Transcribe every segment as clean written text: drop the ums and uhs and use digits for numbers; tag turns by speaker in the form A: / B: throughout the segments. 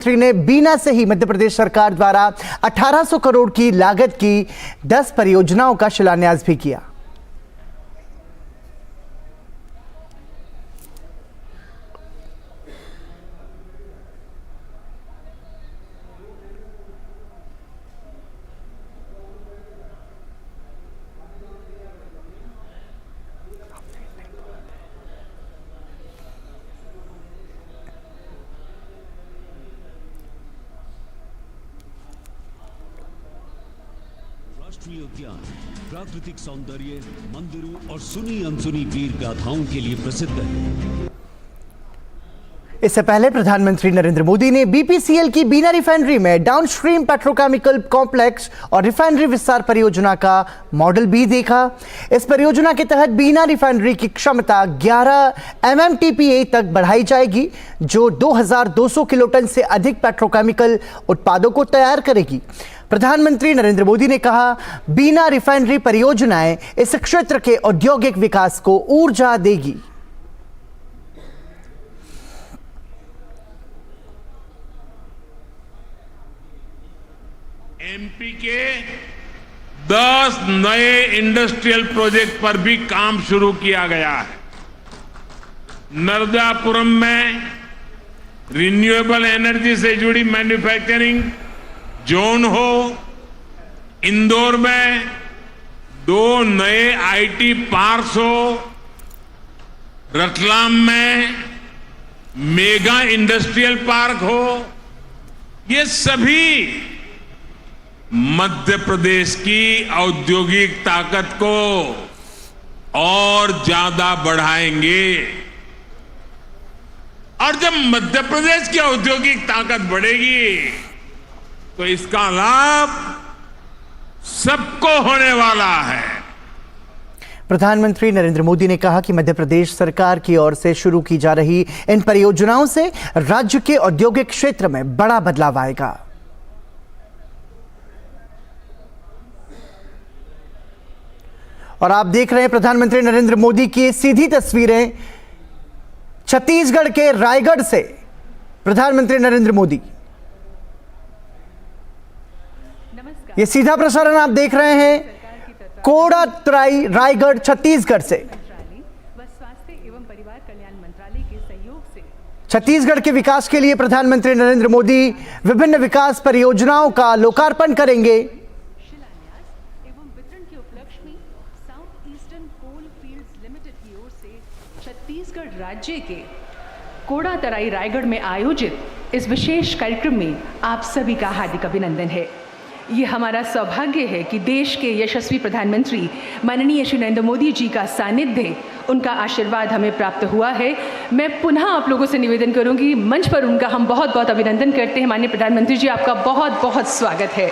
A: मंत्री ने बीना से ही मध्य प्रदेश सरकार द्वारा 1800 करोड़ की लागत की 10 परियोजनाओं का शिलान्यास भी किया।
B: राष्ट्रीय उद्यान प्राकृतिक सौंदर्य, मंदिरों और सुनी अनसुनी वीर गाथाओं के लिए प्रसिद्ध है।
A: इससे पहले प्रधानमंत्री नरेंद्र मोदी ने बीपीसीएल की बीना रिफाइनरी में डाउनस्ट्रीम पेट्रोकेमिकल कॉम्प्लेक्स और रिफाइनरी विस्तार परियोजना का मॉडल भी देखा। इस परियोजना के तहत बीना रिफाइनरी की क्षमता 11 MMTPA तक बढ़ाई जाएगी, जो 2200 किलोटन से अधिक पेट्रोकेमिकल उत्पादों को तैयार करेगी। प्रधानमंत्री नरेंद्र मोदी ने कहा, बीना रिफाइनरी परियोजनाएं इस क्षेत्र के औद्योगिक विकास को ऊर्जा देगी।
C: एमपी के 10 नए इंडस्ट्रियल प्रोजेक्ट पर भी काम शुरू किया गया है। नर्मदापुरम में रिन्यूएबल एनर्जी से जुड़ी मैन्युफैक्चरिंग जोन हो, इंदौर में 2 नए आईटी पार्क्स हो, रतलाम में मेगा इंडस्ट्रियल पार्क हो, ये सभी मध्य प्रदेश की औद्योगिक ताकत को और ज्यादा बढ़ाएंगे। और जब मध्य प्रदेश की औद्योगिक ताकत बढ़ेगी तो इसका लाभ सबको होने वाला है।
A: प्रधानमंत्री नरेंद्र मोदी ने कहा कि मध्य प्रदेश सरकार की ओर से शुरू की जा रही इन परियोजनाओं से राज्य के औद्योगिक क्षेत्र में बड़ा बदलाव आएगा। और आप देख रहे हैं प्रधानमंत्री नरेंद्र मोदी की सीधी तस्वीरें छत्तीसगढ़ के रायगढ़ से। प्रधानमंत्री नरेंद्र मोदी, ये सीधा प्रसारण आप देख रहे हैं कोडातराई रायगढ़ छत्तीसगढ़ से।
D: स्वास्थ्य एवं परिवार कल्याण मंत्रालय के सहयोग से
A: छत्तीसगढ़ के विकास के लिए प्रधानमंत्री नरेंद्र मोदी विभिन्न विकास परियोजनाओं का लोकार्पण करेंगे।
D: शिलान्यास एवं वितरण के उपलक्ष्य में south eastern coal fields limited की ओर से छत्तीसगढ़ राज्य के कोडातराई रायगढ़ में आयोजित इस विशेष कार्यक्रम में आप सभी का हार्दिक अभिनंदन है। ये हमारा सौभाग्य है कि देश के यशस्वी प्रधानमंत्री माननीय श्री नरेंद्र मोदी जी का सानिध्य, उनका आशीर्वाद हमें प्राप्त हुआ है। मैं पुनः आप लोगों से निवेदन करूंगी, मंच पर उनका हम बहुत बहुत अभिनंदन करते हैं। माननीय प्रधानमंत्री जी, आपका बहुत बहुत स्वागत है।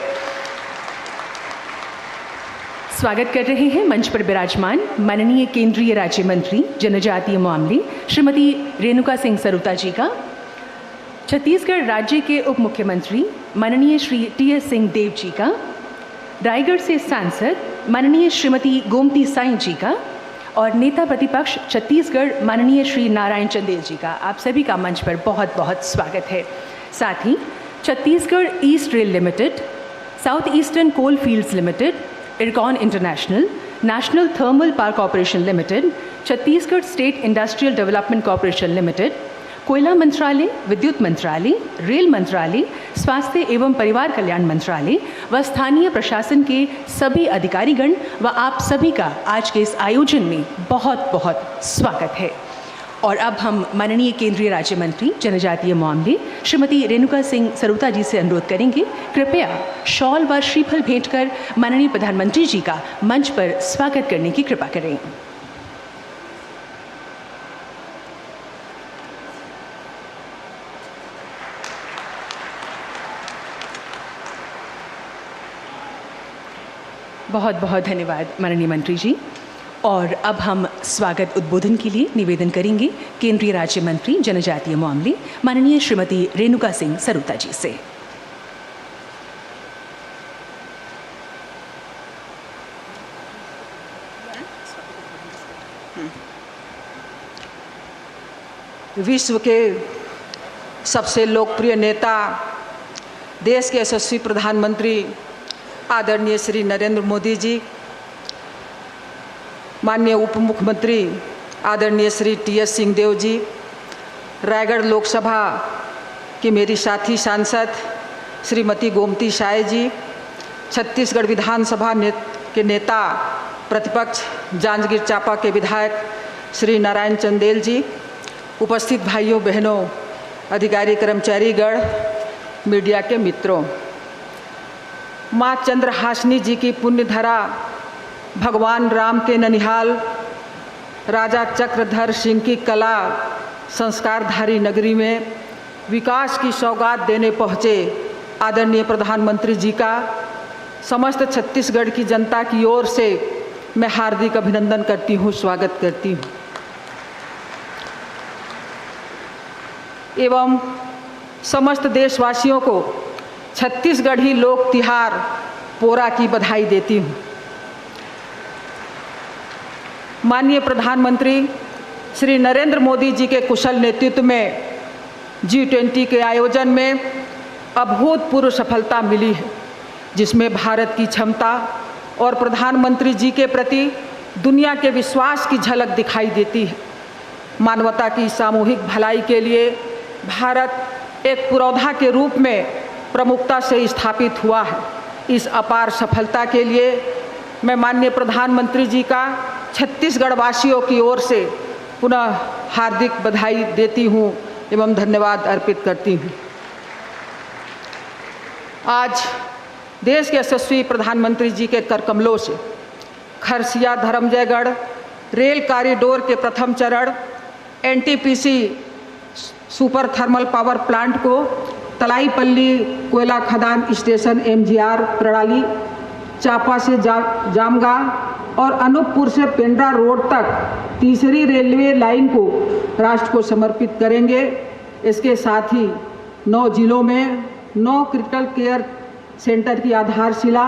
D: स्वागत कर रहे हैं मंच पर विराजमान माननीय केंद्रीय राज्य मंत्री जनजातीय मामले श्रीमती रेणुका सिंह सरुता जी का, छत्तीसगढ़ राज्य के उप मुख्यमंत्री माननीय श्री TS सिंह देव जी का, रायगढ़ से सांसद माननीय श्रीमती गोमती साई जी का और नेता प्रतिपक्ष छत्तीसगढ़ माननीय श्री नारायण चंदेल जी का, आप सभी का मंच पर बहुत बहुत स्वागत है। साथ ही Chhattisgarh east rail limited, south eastern coal fields limited, Ircon international, national thermal power corporation limited, Chhattisgarh state industrial development corporation limited, कोयला मंत्रालय, विद्युत मंत्रालय, रेल मंत्रालय, स्वास्थ्य एवं परिवार कल्याण मंत्रालय व स्थानीय प्रशासन के सभी अधिकारीगण व आप सभी का आज के इस आयोजन में बहुत बहुत स्वागत है। और अब हम माननीय केंद्रीय राज्य मंत्री जनजातीय मामले श्रीमती रेणुका सिंह सरुता जी से अनुरोध करेंगे, कृपया शॉल व श्रीफल भेंट कर माननीय प्रधानमंत्री जी का मंच पर स्वागत करने की कृपा करें। बहुत बहुत धन्यवाद माननीय मंत्री जी। और अब हम स्वागत उद्बोधन के लिए निवेदन करेंगे केंद्रीय राज्य मंत्री जनजातीय मामले माननीय श्रीमती रेणुका सिंह सरुता जी से।
E: विश्व के सबसे लोकप्रिय नेता, देश के यशस्वी प्रधानमंत्री आदरणीय श्री नरेंद्र मोदी जी, माननीय उप मुख्यमंत्री आदरणीय श्री टी.एस. सिंहदेव जी, रायगढ़ लोकसभा की मेरी साथी सांसद श्रीमती गोमती शाह जी, छत्तीसगढ़ विधानसभा के नेता प्रतिपक्ष जांजगीर चांपा के विधायक श्री नारायण चंदेल जी, उपस्थित भाइयों बहनों, अधिकारी कर्मचारीगण, मीडिया के मित्रों, माँ चंद्रहासिनी जी की पुण्यधरा भगवान राम के ननिहाल राजा चक्रधर सिंह की कला संस्कारधारी नगरी में विकास की सौगात देने पहुँचे आदरणीय प्रधानमंत्री जी का समस्त छत्तीसगढ़ की जनता की ओर से मैं हार्दिक अभिनंदन करती हूँ, स्वागत करती हूँ एवं समस्त देशवासियों को छत्तीसगढ़ी लोक तिहार पोरा की बधाई देती हूँ। माननीय प्रधानमंत्री श्री नरेंद्र मोदी जी के कुशल नेतृत्व में G20 के आयोजन में अभूतपूर्व सफलता मिली है, जिसमें भारत की क्षमता और प्रधानमंत्री जी के प्रति दुनिया के विश्वास की झलक दिखाई देती है। मानवता की सामूहिक भलाई के लिए भारत एक पुरोधा के रूप में प्रमुखता से स्थापित हुआ है। इस अपार सफलता के लिए मैं माननीय प्रधानमंत्री जी का छत्तीसगढ़ वासियों की ओर से पुनः हार्दिक बधाई देती हूँ एवं धन्यवाद अर्पित करती हूँ। आज देश के यशस्वी प्रधानमंत्री जी के कर कमलों से खरसिया धर्मजयगढ़ रेल कॉरिडोर के प्रथम चरण NTPC super thermal power plant को तलाईपल्ली कोयला खदान स्टेशन MGR प्रणाली, चांपा से जामगा और अनूपपुर से पेंड्रा रोड तक तीसरी रेलवे लाइन को राष्ट्र को समर्पित करेंगे। इसके साथ ही 9 जिलों में 9 क्रिटिकल केयर सेंटर की आधारशिला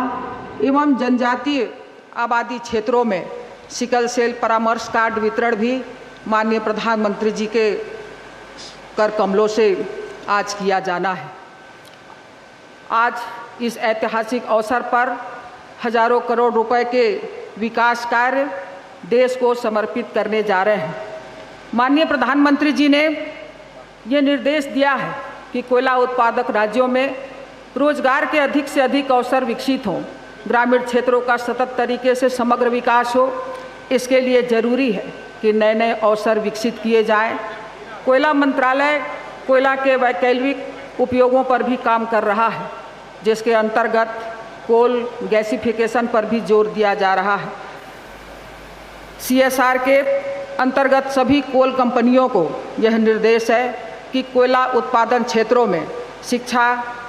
E: एवं जनजातीय आबादी क्षेत्रों में सिकल सेल परामर्श कार्ड वितरण भी माननीय प्रधानमंत्री जी के कर कमलों से आज किया जाना है। आज इस ऐतिहासिक अवसर पर हजारों करोड़ रुपए के विकास कार्य देश को समर्पित करने जा रहे हैं। माननीय प्रधानमंत्री जी ने ये निर्देश दिया है कि कोयला उत्पादक राज्यों में रोजगार के अधिक से अधिक अवसर विकसित हों, ग्रामीण क्षेत्रों का सतत तरीके से समग्र विकास हो। इसके लिए जरूरी है कि नए नए अवसर विकसित किए जाएं। कोयला मंत्रालय कोयला के वैकल्पिक उपयोगों पर भी काम कर रहा है, जिसके अंतर्गत कोल गैसिफिकेशन पर भी जोर दिया जा रहा है। CSR के अंतर्गत सभी कोल कंपनियों को यह निर्देश है कि कोयला उत्पादन क्षेत्रों में शिक्षा,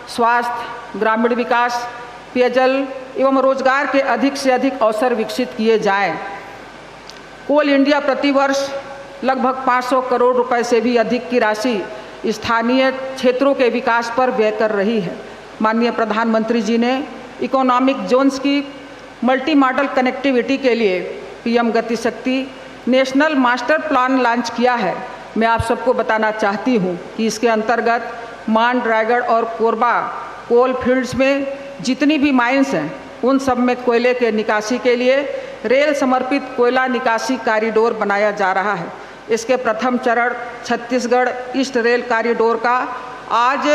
E: स्वास्थ्य, ग्रामीण विकास, पेयजल एवं रोजगार के अधिक से अधिक अवसर विकसित किए जाएं। कोल इंडिया प्रतिवर्ष लगभग 500 करोड़ रुपए से भी अधिक की राशि स्थानीय क्षेत्रों के विकास पर व्यय कर रही है। माननीय प्रधानमंत्री जी ने इकोनॉमिक जोन्स की मल्टी मॉडल कनेक्टिविटी के लिए PM गति शक्ति नेशनल मास्टर प्लान लॉन्च किया है। मैं आप सबको बताना चाहती हूँ कि इसके अंतर्गत मांड, रायगढ़ और कोरबा कोल फील्ड्स में जितनी भी माइंस हैं, उन सब में कोयले के निकासी के लिए रेल समर्पित कोयला निकासी कॉरिडोर बनाया जा रहा है। इसके प्रथम चरण छत्तीसगढ़ ईस्ट रेल कॉरिडोर का आज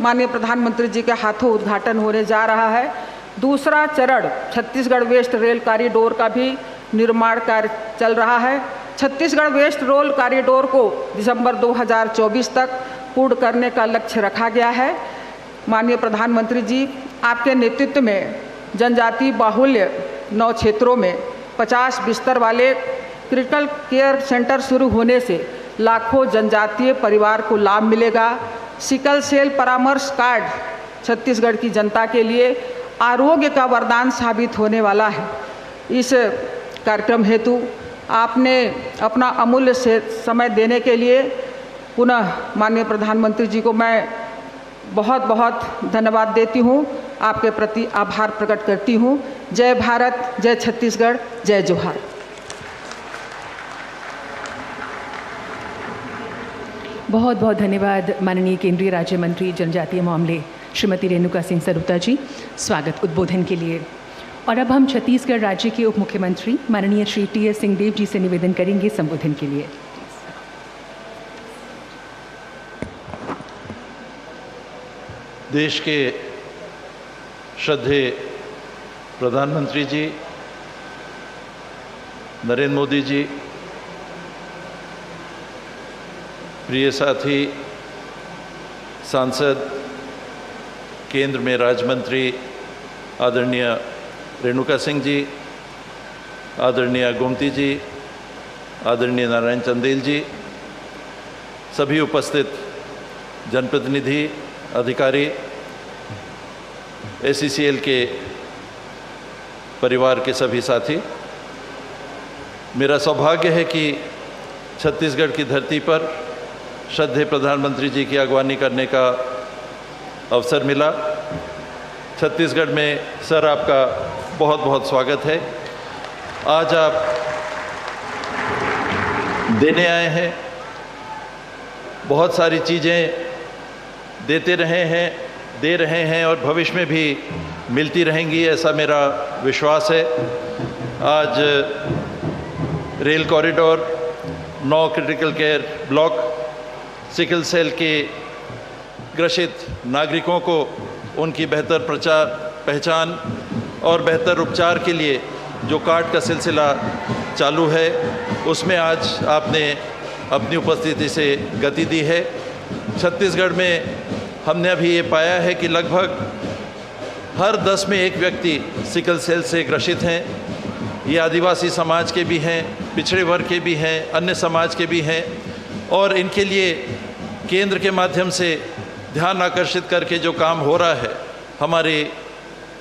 E: माननीय प्रधानमंत्री जी के हाथों उद्घाटन होने जा रहा है। दूसरा चरण छत्तीसगढ़ वेस्ट रेल कॉरिडोर का भी निर्माण कार्य चल रहा है। छत्तीसगढ़ वेस्ट रेल कॉरिडोर को दिसंबर 2024 तक पूर्ण करने का लक्ष्य रखा गया है। माननीय प्रधानमंत्री जी, आपके नेतृत्व में जनजातीय बाहुल्य 9 क्षेत्रों में 50 बिस्तर वाले क्रिटिकल केयर सेंटर शुरू होने से लाखों जनजातीय परिवार को लाभ मिलेगा। सिकल सेल परामर्श कार्ड छत्तीसगढ़ की जनता के लिए आरोग्य का वरदान साबित होने वाला है। इस कार्यक्रम हेतु आपने अपना अमूल्य समय देने के लिए पुनः माननीय प्रधानमंत्री जी को मैं बहुत बहुत धन्यवाद देती हूँ, आपके प्रति आभार प्रकट करती हूँ। जय भारत, जय छत्तीसगढ़, जय जोहार।
D: बहुत बहुत धन्यवाद माननीय केंद्रीय राज्य मंत्री जनजातीय मामले श्रीमती रेणुका सिंह सरुता जी, स्वागत उद्बोधन के लिए। और अब हम छत्तीसगढ़ राज्य के उप मुख्यमंत्री माननीय श्री टी.एस. सिंहदेव जी से निवेदन करेंगे संबोधन के लिए।
F: देश के श्रद्धेय प्रधानमंत्री जी नरेंद्र मोदी जी, प्रिय साथी सांसद, केंद्र में राज्य मंत्री आदरणीय रेणुका सिंह जी, आदरणीय गोमती जी, आदरणीय नारायण चंदेल जी, सभी उपस्थित जनप्रतिनिधि, अधिकारी, ACCL के परिवार के सभी साथी, मेरा सौभाग्य है कि छत्तीसगढ़ की धरती पर श्रद्धेय प्रधानमंत्री जी की अगवानी करने का अवसर मिला। छत्तीसगढ़ में सर आपका बहुत बहुत स्वागत है। आज आप देने आए हैं, बहुत सारी चीज़ें देते रहे हैं, दे रहे हैं और भविष्य में भी मिलती रहेंगी, ऐसा मेरा विश्वास है। आज rail corridor, 9 critical care block, sickle cell के ग्रसित नागरिकों को उनकी बेहतर पहचान और बेहतर उपचार के लिए जो कार्ड का सिलसिला चालू है, उसमें आज आपने अपनी उपस्थिति से गति दी है। छत्तीसगढ़ में हमने अभी ये पाया है कि लगभग हर 10 में एक व्यक्ति सिकल सेल से ग्रसित हैं। ये आदिवासी समाज के भी हैं, पिछड़े वर्ग के भी हैं, अन्य समाज के भी हैं और इनके लिए केंद्र के माध्यम से ध्यान आकर्षित करके जो काम हो रहा है, हमारे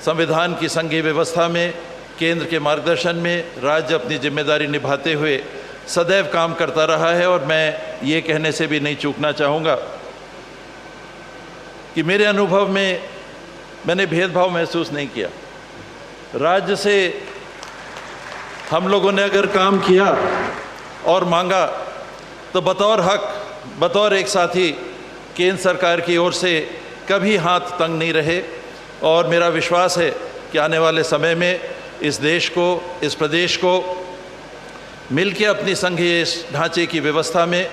F: संविधान की संघीय व्यवस्था में, केंद्र के मार्गदर्शन में राज्य अपनी जिम्मेदारी निभाते हुए सदैव काम करता रहा है। और मैं ये कहने से भी नहीं चूकना चाहूँगा कि मेरे अनुभव में मैंने भेदभाव महसूस नहीं किया। राज्य से हम लोगों ने अगर काम किया और मांगा तो बतौर हक, बतौर एक साथी केंद्र सरकार की ओर से कभी हाथ तंग नहीं रहे। और मेरा विश्वास है कि आने वाले समय में इस देश को, इस प्रदेश को मिलके अपनी संघीय ढांचे की व्यवस्था में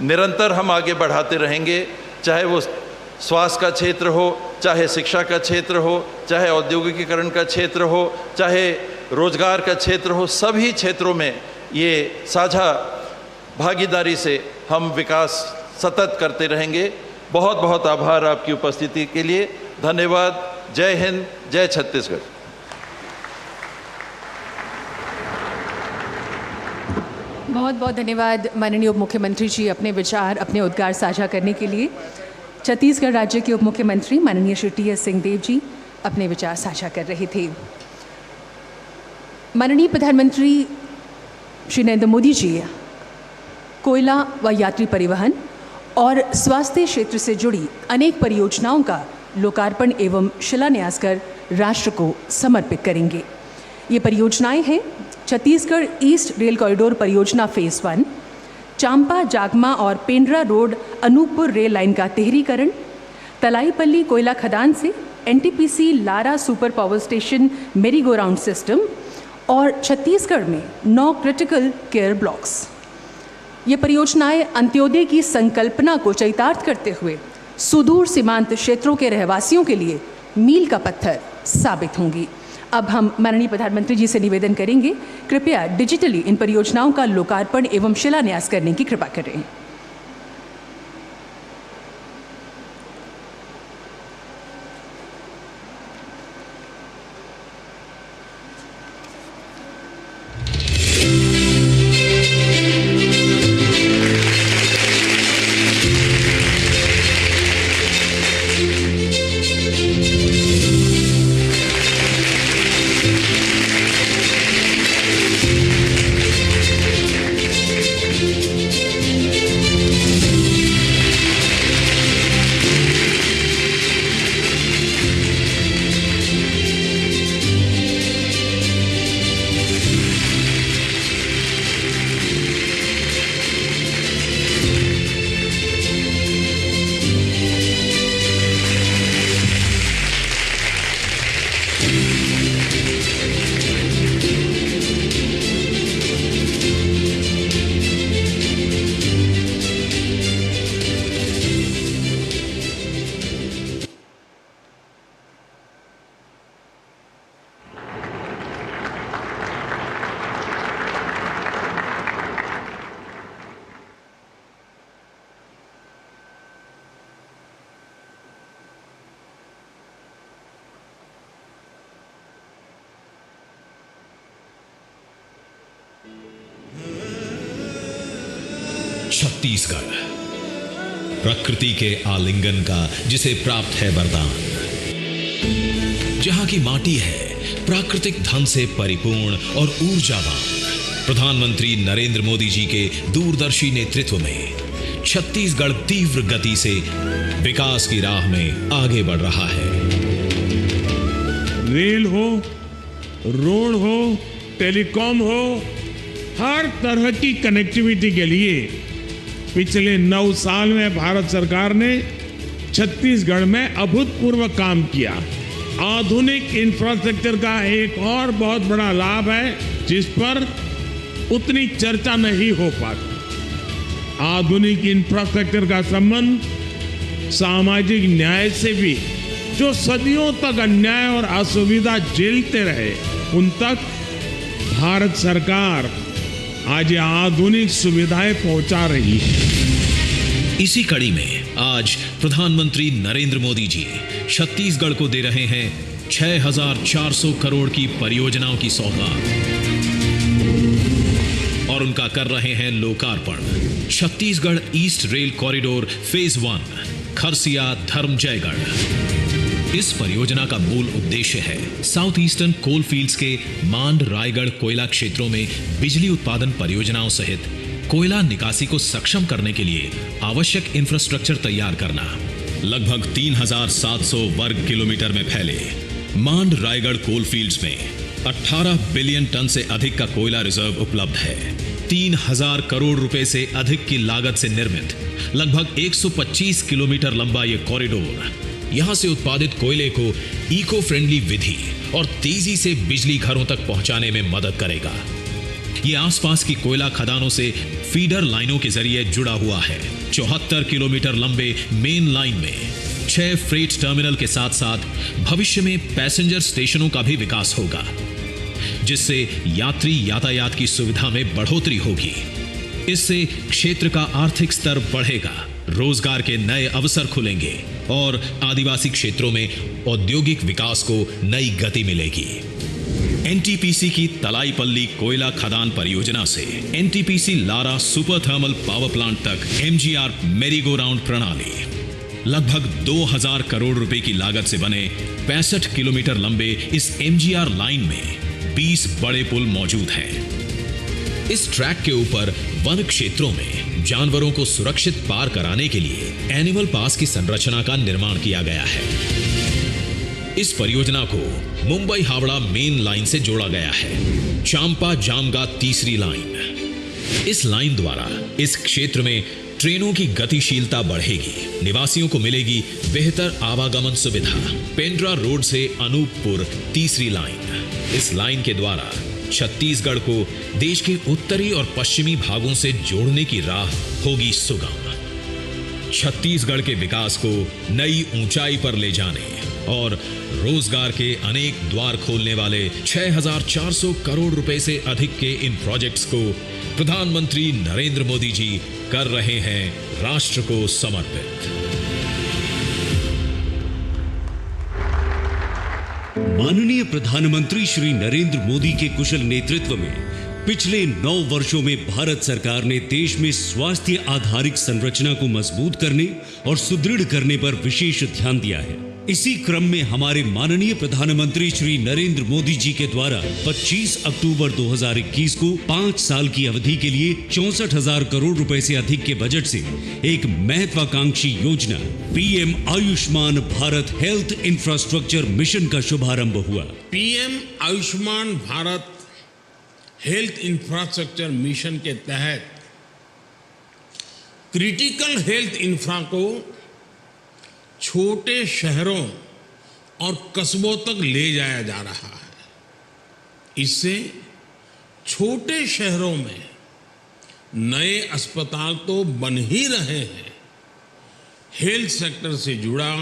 F: निरंतर हम आगे बढ़ाते रहेंगे, चाहे वो स्वास्थ्य का क्षेत्र हो, चाहे शिक्षा का क्षेत्र हो, चाहे औद्योगिकीकरण का क्षेत्र हो, चाहे रोजगार का क्षेत्र हो। सभी क्षेत्रों में ये साझा भागीदारी से हम विकास सतत करते रहेंगे। बहुत बहुत आभार आपकी उपस्थिति के लिए। धन्यवाद। जय हिंद, जय छत्तीसगढ़।
D: बहुत बहुत धन्यवाद माननीय उप मुख्यमंत्री जी, अपने विचार, अपने उद्गार साझा करने के लिए। छत्तीसगढ़ राज्य के उप मुख्यमंत्री माननीय श्री टी.एस. सिंहदेव जी अपने विचार साझा कर रहे थे। माननीय प्रधानमंत्री श्री नरेंद्र मोदी जी कोयला व यात्री परिवहन और स्वास्थ्य क्षेत्र से जुड़ी अनेक परियोजनाओं का लोकार्पण एवं शिलान्यास कर राष्ट्र को समर्पित करेंगे। ये परियोजनाएं हैं छत्तीसगढ़ ईस्ट रेल कॉरिडोर परियोजना फेज़ 1, चांपा जागमा और Pendra road Anuppur rail line का तिहरीकरण, तलाईपल्ली कोयला खदान से NTPC Lara super power station मेरी गो राउंड सिस्टम और छत्तीसगढ़ में 9 क्रिटिकल केयर ब्लॉक्स। ये परियोजनाएं अंत्योदय की संकल्पना को चरितार्थ करते हुए सुदूर सीमांत क्षेत्रों के रहवासियों के लिए मील का पत्थर साबित होंगी। अब हम माननीय प्रधानमंत्री जी से निवेदन करेंगे, कृपया डिजिटली इन परियोजनाओं का लोकार्पण एवं शिलान्यास करने की कृपा करें।
G: छत्तीसगढ़, प्रकृति के आलिंगन का जिसे प्राप्त है वरदान, जहां की माटी है प्राकृतिक धन से परिपूर्ण और ऊर्जावान। प्रधानमंत्री नरेंद्र मोदी जी के दूरदर्शी नेतृत्व में छत्तीसगढ़ तीव्र गति से विकास की राह में आगे बढ़ रहा है।
C: रेल हो, रोड हो, टेलीकॉम हो, हर तरह की कनेक्टिविटी के लिए पिछले 9 साल में भारत सरकार ने छत्तीसगढ़ में अभूतपूर्व काम किया। आधुनिक इंफ्रास्ट्रक्चर का एक और बहुत बड़ा लाभ है जिस पर उतनी चर्चा नहीं हो पाती। आधुनिक इंफ्रास्ट्रक्चर का संबंध सामाजिक न्याय से भी, जो सदियों तक अन्याय और असुविधा झेलते रहे उन तक भारत सरकार आज आधुनिक सुविधाएं पहुंचा रही है।
G: इसी कड़ी में आज प्रधानमंत्री नरेंद्र मोदी जी छत्तीसगढ़ को दे रहे हैं 6,400 करोड़ की परियोजनाओं की सौगात और उनका कर रहे हैं लोकार्पण। Chhattisgarh east rail corridor phase 1 Kharsia Dharamjaigarh. इस परियोजना का मूल उद्देश्य है साउथ ईस्टर्न कोल फील्ड्स के मांड रायगढ़ कोयला क्षेत्रों में बिजली उत्पादन परियोजनाओं सहित कोयला निकासी को सक्षम करने के लिए आवश्यक इंफ्रास्ट्रक्चर तैयार करना। लगभग 3,700 वर्ग किलोमीटर में फैले मांड रायगढ़ कोल फील्ड्स में 18 बिलियन टन से अधिक का कोयला रिजर्व उपलब्ध है। 3,000 करोड़ रुपए से अधिक की लागत से निर्मित लगभग 125 किलोमीटर लंबा यह कॉरिडोर यहां से उत्पादित कोयले को इको फ्रेंडली विधि और तेजी से बिजली घरों तक पहुंचाने में मदद करेगा। यह आसपास की कोयला खदानों से फीडर लाइनों के जरिए जुड़ा हुआ है। 74 किलोमीटर लंबे मेन लाइन में 6 फ्रेट टर्मिनल के साथ साथ भविष्य में पैसेंजर स्टेशनों का भी विकास होगा, जिससे यात्री यातायात की सुविधा में बढ़ोतरी होगी। इससे क्षेत्र का आर्थिक स्तर बढ़ेगा, रोजगार के नए अवसर खुलेंगे और आदिवासी क्षेत्रों में औद्योगिक विकास को नई गति मिलेगी। एनटीपीसी की तलाईपल्ली कोयला खदान परियोजना से NTPC Lara super thermal power plant तक एमजीआर मेरी गो राउंड प्रणाली, लगभग 2,000 करोड़ रुपए की लागत से बने 65 किलोमीटर लंबे इस एमजीआर लाइन में 20 बड़े पुल मौजूद हैं। इस ट्रैक के ऊपर वन क्षेत्रों में जानवरों को सुरक्षित पार कराने के लिए एनिमल पास की संरचना का निर्माण किया गया है। इस परियोजना को मुंबई हावड़ा मेन लाइन से जोड़ा गया है। चांपा जामगा तीसरी लाइन। इस लाइन द्वारा इस क्षेत्र में ट्रेनों की गतिशीलता बढ़ेगी, निवासियों को मिलेगी बेहतर आवागमन सुविधा। पेंड्रा रोड से अनूपपुर तीसरी लाइन। इस लाइन के द्वारा छत्तीसगढ़ को देश के उत्तरी और पश्चिमी भागों से जोड़ने की राह होगी सुगम। छत्तीसगढ़ के विकास को नई ऊंचाई पर ले जाने और रोजगार के अनेक द्वार खोलने वाले 6,400 करोड़ रुपए से अधिक के इन प्रोजेक्ट्स को प्रधानमंत्री नरेंद्र मोदी जी कर रहे हैं राष्ट्र को समर्पित।
B: माननीय प्रधानमंत्री श्री नरेंद्र मोदी के कुशल नेतृत्व में पिछले 9 वर्षों में भारत सरकार ने देश में स्वास्थ्य आधारित संरचना को मजबूत करने और सुदृढ़ करने पर विशेष ध्यान दिया है। इसी क्रम में हमारे माननीय प्रधानमंत्री श्री नरेंद्र मोदी जी के द्वारा 25 अक्टूबर 2021 को 5 साल की अवधि के लिए 64,000 करोड़ रुपए से अधिक के बजट से एक महत्वाकांक्षी योजना PM Ayushman Bharat health infrastructure mission का शुभारंभ हुआ।
C: PM Ayushman Bharat health infrastructure mission के तहत क्रिटिकल हेल्थ इंफ्रा को छोटे शहरों और कस्बों तक ले जाया जा रहा है। इससे छोटे शहरों में नए अस्पताल तो बन ही रहे हैं, हेल्थ सेक्टर से जुड़ा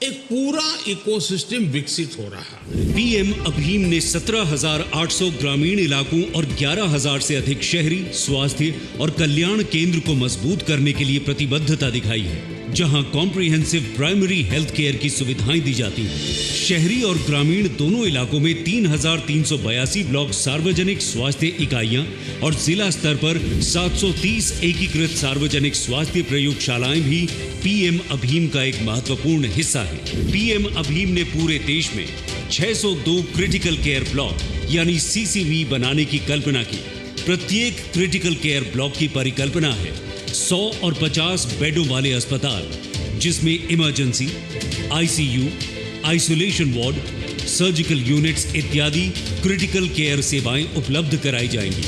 C: एक पूरा इकोसिस्टम विकसित हो रहा है।
B: पीएम अभीम ने 17,800 ग्रामीण इलाकों और 11,000 से अधिक शहरी स्वास्थ्य और कल्याण केंद्र को मजबूत करने के लिए प्रतिबद्धता दिखाई है, जहां कॉम्प्रिहेंसिव प्राइमरी हेल्थ केयर की सुविधाएं दी जाती हैं। शहरी और ग्रामीण दोनों इलाकों में 3,382 ब्लॉक सार्वजनिक स्वास्थ्य इकाइयां और जिला स्तर पर 730 एकीकृत सार्वजनिक स्वास्थ्य प्रयोगशालाएं भी पीएम अभीम का एक महत्वपूर्ण हिस्सा है। पीएम अभीम ने पूरे देश में 602 क्रिटिकल केयर ब्लॉक यानी सीसीबी बनाने की कल्पना की। प्रत्येक क्रिटिकल केयर ब्लॉक की परिकल्पना है 100 और 50 बेडों वाले अस्पताल, जिसमें emergency, ICU, isolation ward, surgical units इत्यादि क्रिटिकल केयर सेवाएं उपलब्ध कराई जाएंगी।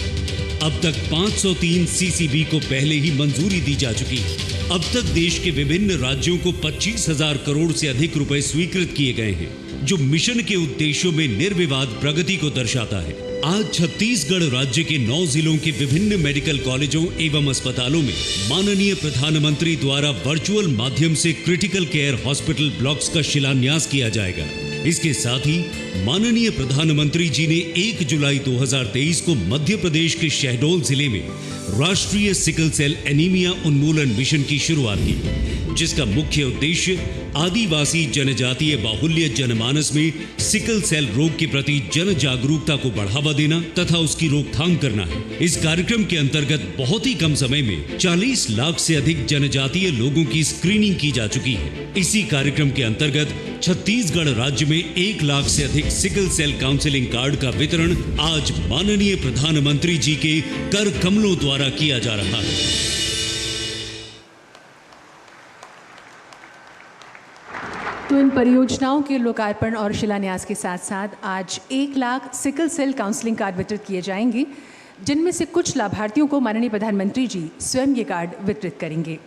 B: अब तक 503 सीसीबी को पहले ही मंजूरी दी जा चुकी है। अब तक देश के विभिन्न राज्यों को 25,000 करोड़ से अधिक रुपए स्वीकृत किए गए हैं, जो मिशन के उद्देश्यों में निर्विवाद प्रगति को दर्शाता है। आज छत्तीसगढ़ राज्य के 9 जिलों के विभिन्न मेडिकल कॉलेजों एवं अस्पतालों में माननीय प्रधानमंत्री द्वारा वर्चुअल माध्यम से क्रिटिकल केयर हॉस्पिटल ब्लॉक्स का शिलान्यास किया जाएगा। इसके साथ ही माननीय प्रधानमंत्री जी ने 1 जुलाई 2023 को मध्य प्रदेश के शहडोल जिले में राष्ट्रीय सिकल सेल एनीमिया उन्मूलन मिशन की शुरुआत की, जिसका मुख्य उद्देश्य आदिवासी जनजातीय बाहुल्य जनमानस में सिकल सेल रोग के प्रति जन जागरूकता को बढ़ावा देना तथा उसकी रोकथाम करना है। इस कार्यक्रम के अंतर्गत बहुत ही कम समय में 40 लाख से अधिक जनजातीय लोगों की स्क्रीनिंग की जा चुकी है। इसी कार्यक्रम के अंतर्गत छत्तीसगढ़ राज्य में 1 लाख से अधिक सिकल सेल काउंसलिंग कार्ड का वितरण आज माननीय प्रधानमंत्री जी के कर कमलों द्वारा किया जा रहा है।
D: तो इन परियोजनाओं के लोकार्पण और शिलान्यास के साथ साथ आज 1 lakh sickle cell counselling card वितरित किए जाएंगे, जिनमें से कुछ लाभार्थियों को माननीय प्रधानमंत्री जी स्वयं ये कार्ड वितरित करेंगे।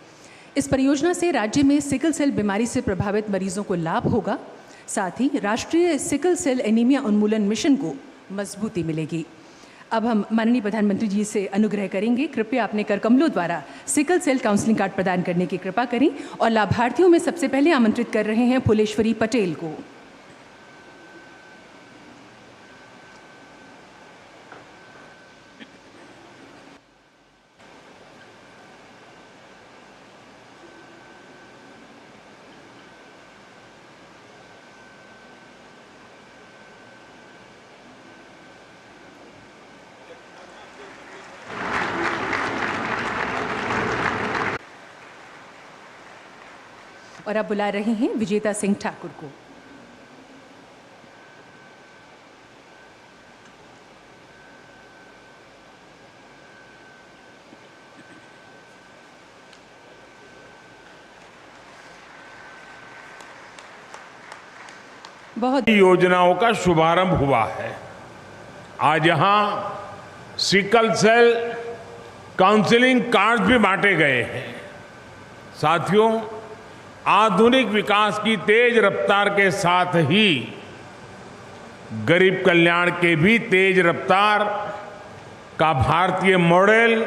D: इस परियोजना से राज्य में सिकल सेल बीमारी से प्रभावित मरीजों को लाभ होगा, साथ ही राष्ट्रीय सिकल सेल एनीमिया उन्मूलन मिशन को मजबूती मिलेगी। अब हम माननीय प्रधानमंत्री जी से अनुग्रह करेंगे, कृपया अपने कर कमलों द्वारा सिकल सेल काउंसलिंग कार्ड प्रदान करने की कृपा करें और लाभार्थियों में सबसे पहले आमंत्रित कर रहे हैं फुलेश्वरी पटेल को। और अब बुला रहे हैं विजेता सिंह ठाकुर को। बहुत
C: योजनाओं का शुभारंभ हुआ है। आज यहां सिकल सेल काउंसलिंग कार्ड भी बांटे गए हैं। साथियों, आधुनिक विकास की तेज रफ्तार के साथ ही गरीब कल्याण के भी तेज रफ्तार का भारतीय मॉडल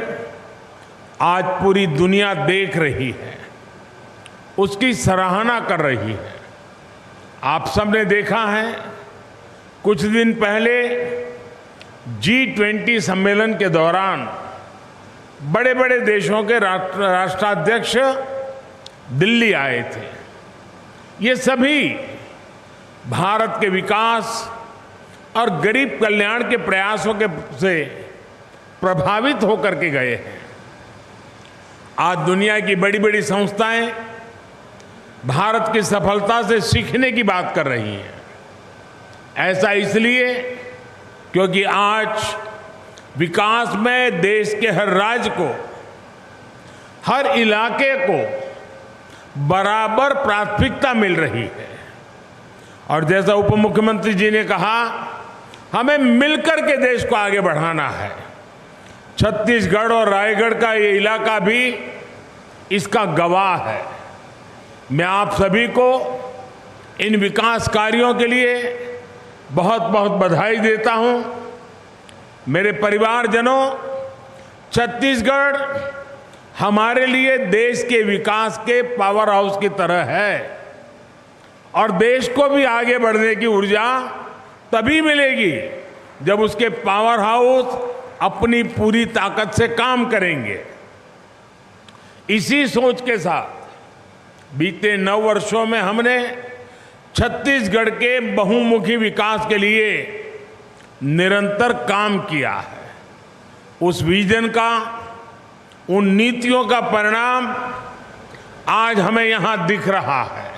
C: आज पूरी दुनिया देख रही है, उसकी सराहना कर रही है। आप सबने देखा है, कुछ दिन पहले G20 सम्मेलन के दौरान बड़े बड़े देशों के राष्ट्राध्यक्ष दिल्ली आए थे। ये सभी भारत के विकास और गरीब कल्याण के प्रयासों से प्रभावित होकर के गए हैं। आज दुनिया की बड़ी बड़ी संस्थाएं भारत की सफलता से सीखने की बात कर रही हैं। ऐसा इसलिए क्योंकि आज विकास में देश के हर राज्य को, हर इलाके को बराबर प्राथमिकता मिल रही है। और जैसा उप मुख्यमंत्री जी ने कहा, हमें मिलकर के देश को आगे बढ़ाना है। छत्तीसगढ़ और रायगढ़ का ये इलाका भी इसका गवाह है। मैं आप सभी को इन विकास कार्यों के लिए बहुत बहुत बधाई देता हूं। मेरे परिवारजनों, छत्तीसगढ़ हमारे लिए देश के विकास के पावर हाउस की तरह है और देश को भी आगे बढ़ने की ऊर्जा तभी मिलेगी जब उसके पावर हाउस अपनी पूरी ताकत से काम करेंगे। इसी सोच के साथ बीते 9 वर्षों में हमने छत्तीसगढ़ के बहुमुखी विकास के लिए निरंतर काम किया है। उस विजन का, उन नीतियों का परिणाम आज हमें यहां दिख रहा है।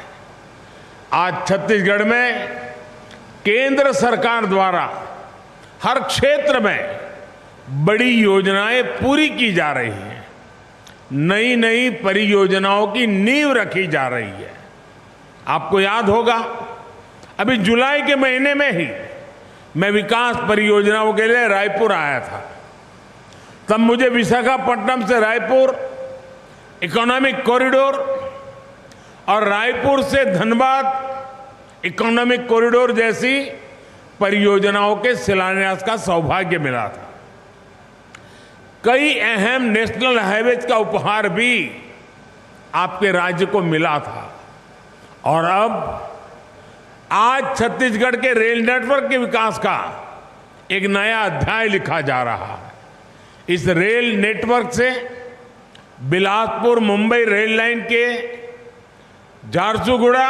C: आज छत्तीसगढ़ में केंद्र सरकार द्वारा हर क्षेत्र में बड़ी योजनाएं पूरी की जा रही हैं। नई नई परियोजनाओं की नींव रखी जा रही है। आपको याद होगा, अभी जुलाई के महीने में ही मैं विकास परियोजनाओं के लिए रायपुर आया था। तब मुझे विशाखापट्टनम से रायपुर इकोनॉमिक कॉरिडोर और रायपुर से धनबाद इकोनॉमिक कॉरिडोर जैसी परियोजनाओं के शिलान्यास का सौभाग्य मिला था। कई अहम नेशनल हाईवेज का उपहार भी आपके राज्य को मिला था। और अब आज छत्तीसगढ़ के रेल नेटवर्क के विकास का एक नया अध्याय लिखा जा रहा है। इस रेल नेटवर्क से बिलासपुर मुंबई रेल लाइन के झारसुगुड़ा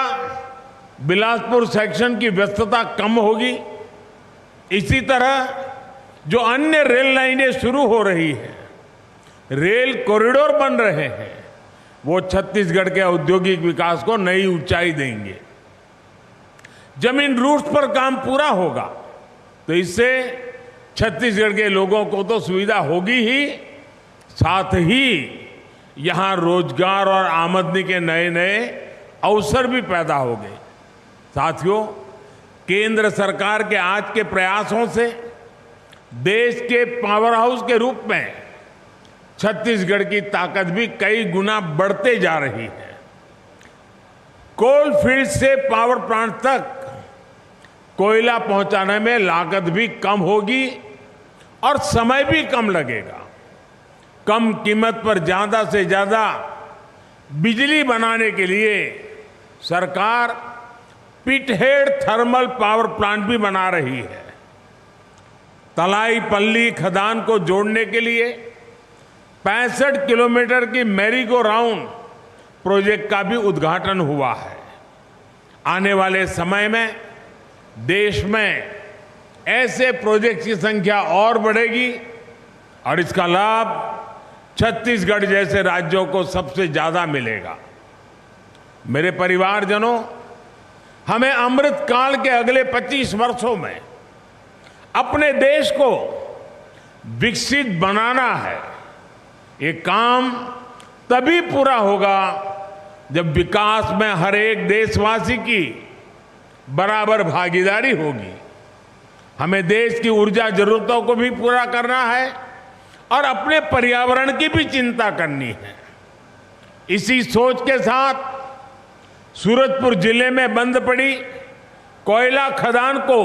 C: बिलासपुर सेक्शन की व्यस्तता कम होगी। इसी तरह जो अन्य रेल लाइनें शुरू हो रही हैं, रेल कॉरिडोर बन रहे हैं, वो छत्तीसगढ़ के औद्योगिक विकास को नई ऊंचाई देंगे। जब इन रूट्स पर काम पूरा होगा तो इससे छत्तीसगढ़ के लोगों को तो सुविधा होगी ही, साथ ही यहां रोजगार और आमदनी के नए नए अवसर भी पैदा होंगे। साथियों, केंद्र सरकार के आज के प्रयासों से देश के पावर हाउस के रूप में छत्तीसगढ़ की ताकत भी कई गुना बढ़ते जा रही है। कोल फील्ड से पावर प्लांट तक कोयला पहुंचाने में लागत भी कम होगी और समय भी कम लगेगा। कम कीमत पर ज्यादा से ज्यादा बिजली बनाने के लिए सरकार पिटहेड थर्मल पावर प्लांट भी बना रही है। तलाईपल्ली खदान को जोड़ने के लिए 65 किलोमीटर की मैरी गो राउंड प्रोजेक्ट का भी उद्घाटन हुआ है। आने वाले समय में देश में ऐसे प्रोजेक्ट की संख्या और बढ़ेगी और इसका लाभ छत्तीसगढ़ जैसे राज्यों को सबसे ज्यादा मिलेगा। मेरे परिवारजनों, हमें अमृत काल के अगले 25 वर्षों में अपने देश को विकसित बनाना है। ये काम तभी पूरा होगा जब विकास में हर एक देशवासी की बराबर भागीदारी होगी। हमें देश की ऊर्जा जरूरतों को भी पूरा करना है और अपने पर्यावरण की भी चिंता करनी है। इसी सोच के साथ सूरजपुर जिले में बंद पड़ी कोयला खदान को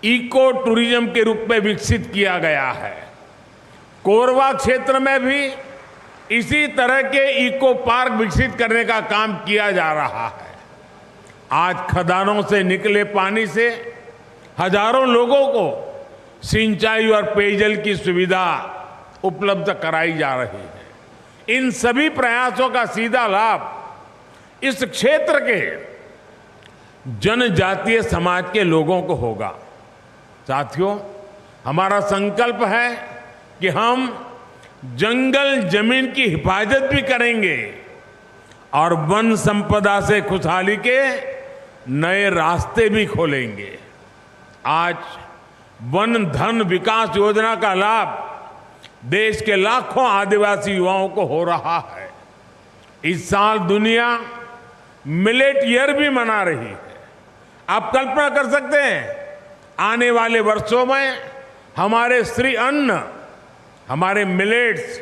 C: इको टूरिज्म के रूप में विकसित किया गया है। कोरबा क्षेत्र में भी इसी तरह के इको पार्क विकसित करने का काम किया जा रहा है। आज खदानों से निकले पानी से हजारों लोगों को सिंचाई और पेयजल की सुविधा उपलब्ध कराई जा रही है। इन सभी प्रयासों का सीधा लाभ इस क्षेत्र के जनजातीय समाज के लोगों को होगा। साथियों, हमारा संकल्प है कि हम जंगल जमीन की हिफाजत भी करेंगे और वन संपदा से खुशहाली के नए रास्ते भी खोलेंगे। आज वन धन विकास योजना का लाभ देश के लाखों आदिवासी युवाओं को हो रहा है। इस साल दुनिया मिलेट ईयर भी मना रही है। आप कल्पना कर सकते हैं, आने वाले वर्षों में हमारे श्री अन्न, हमारे मिलेट्स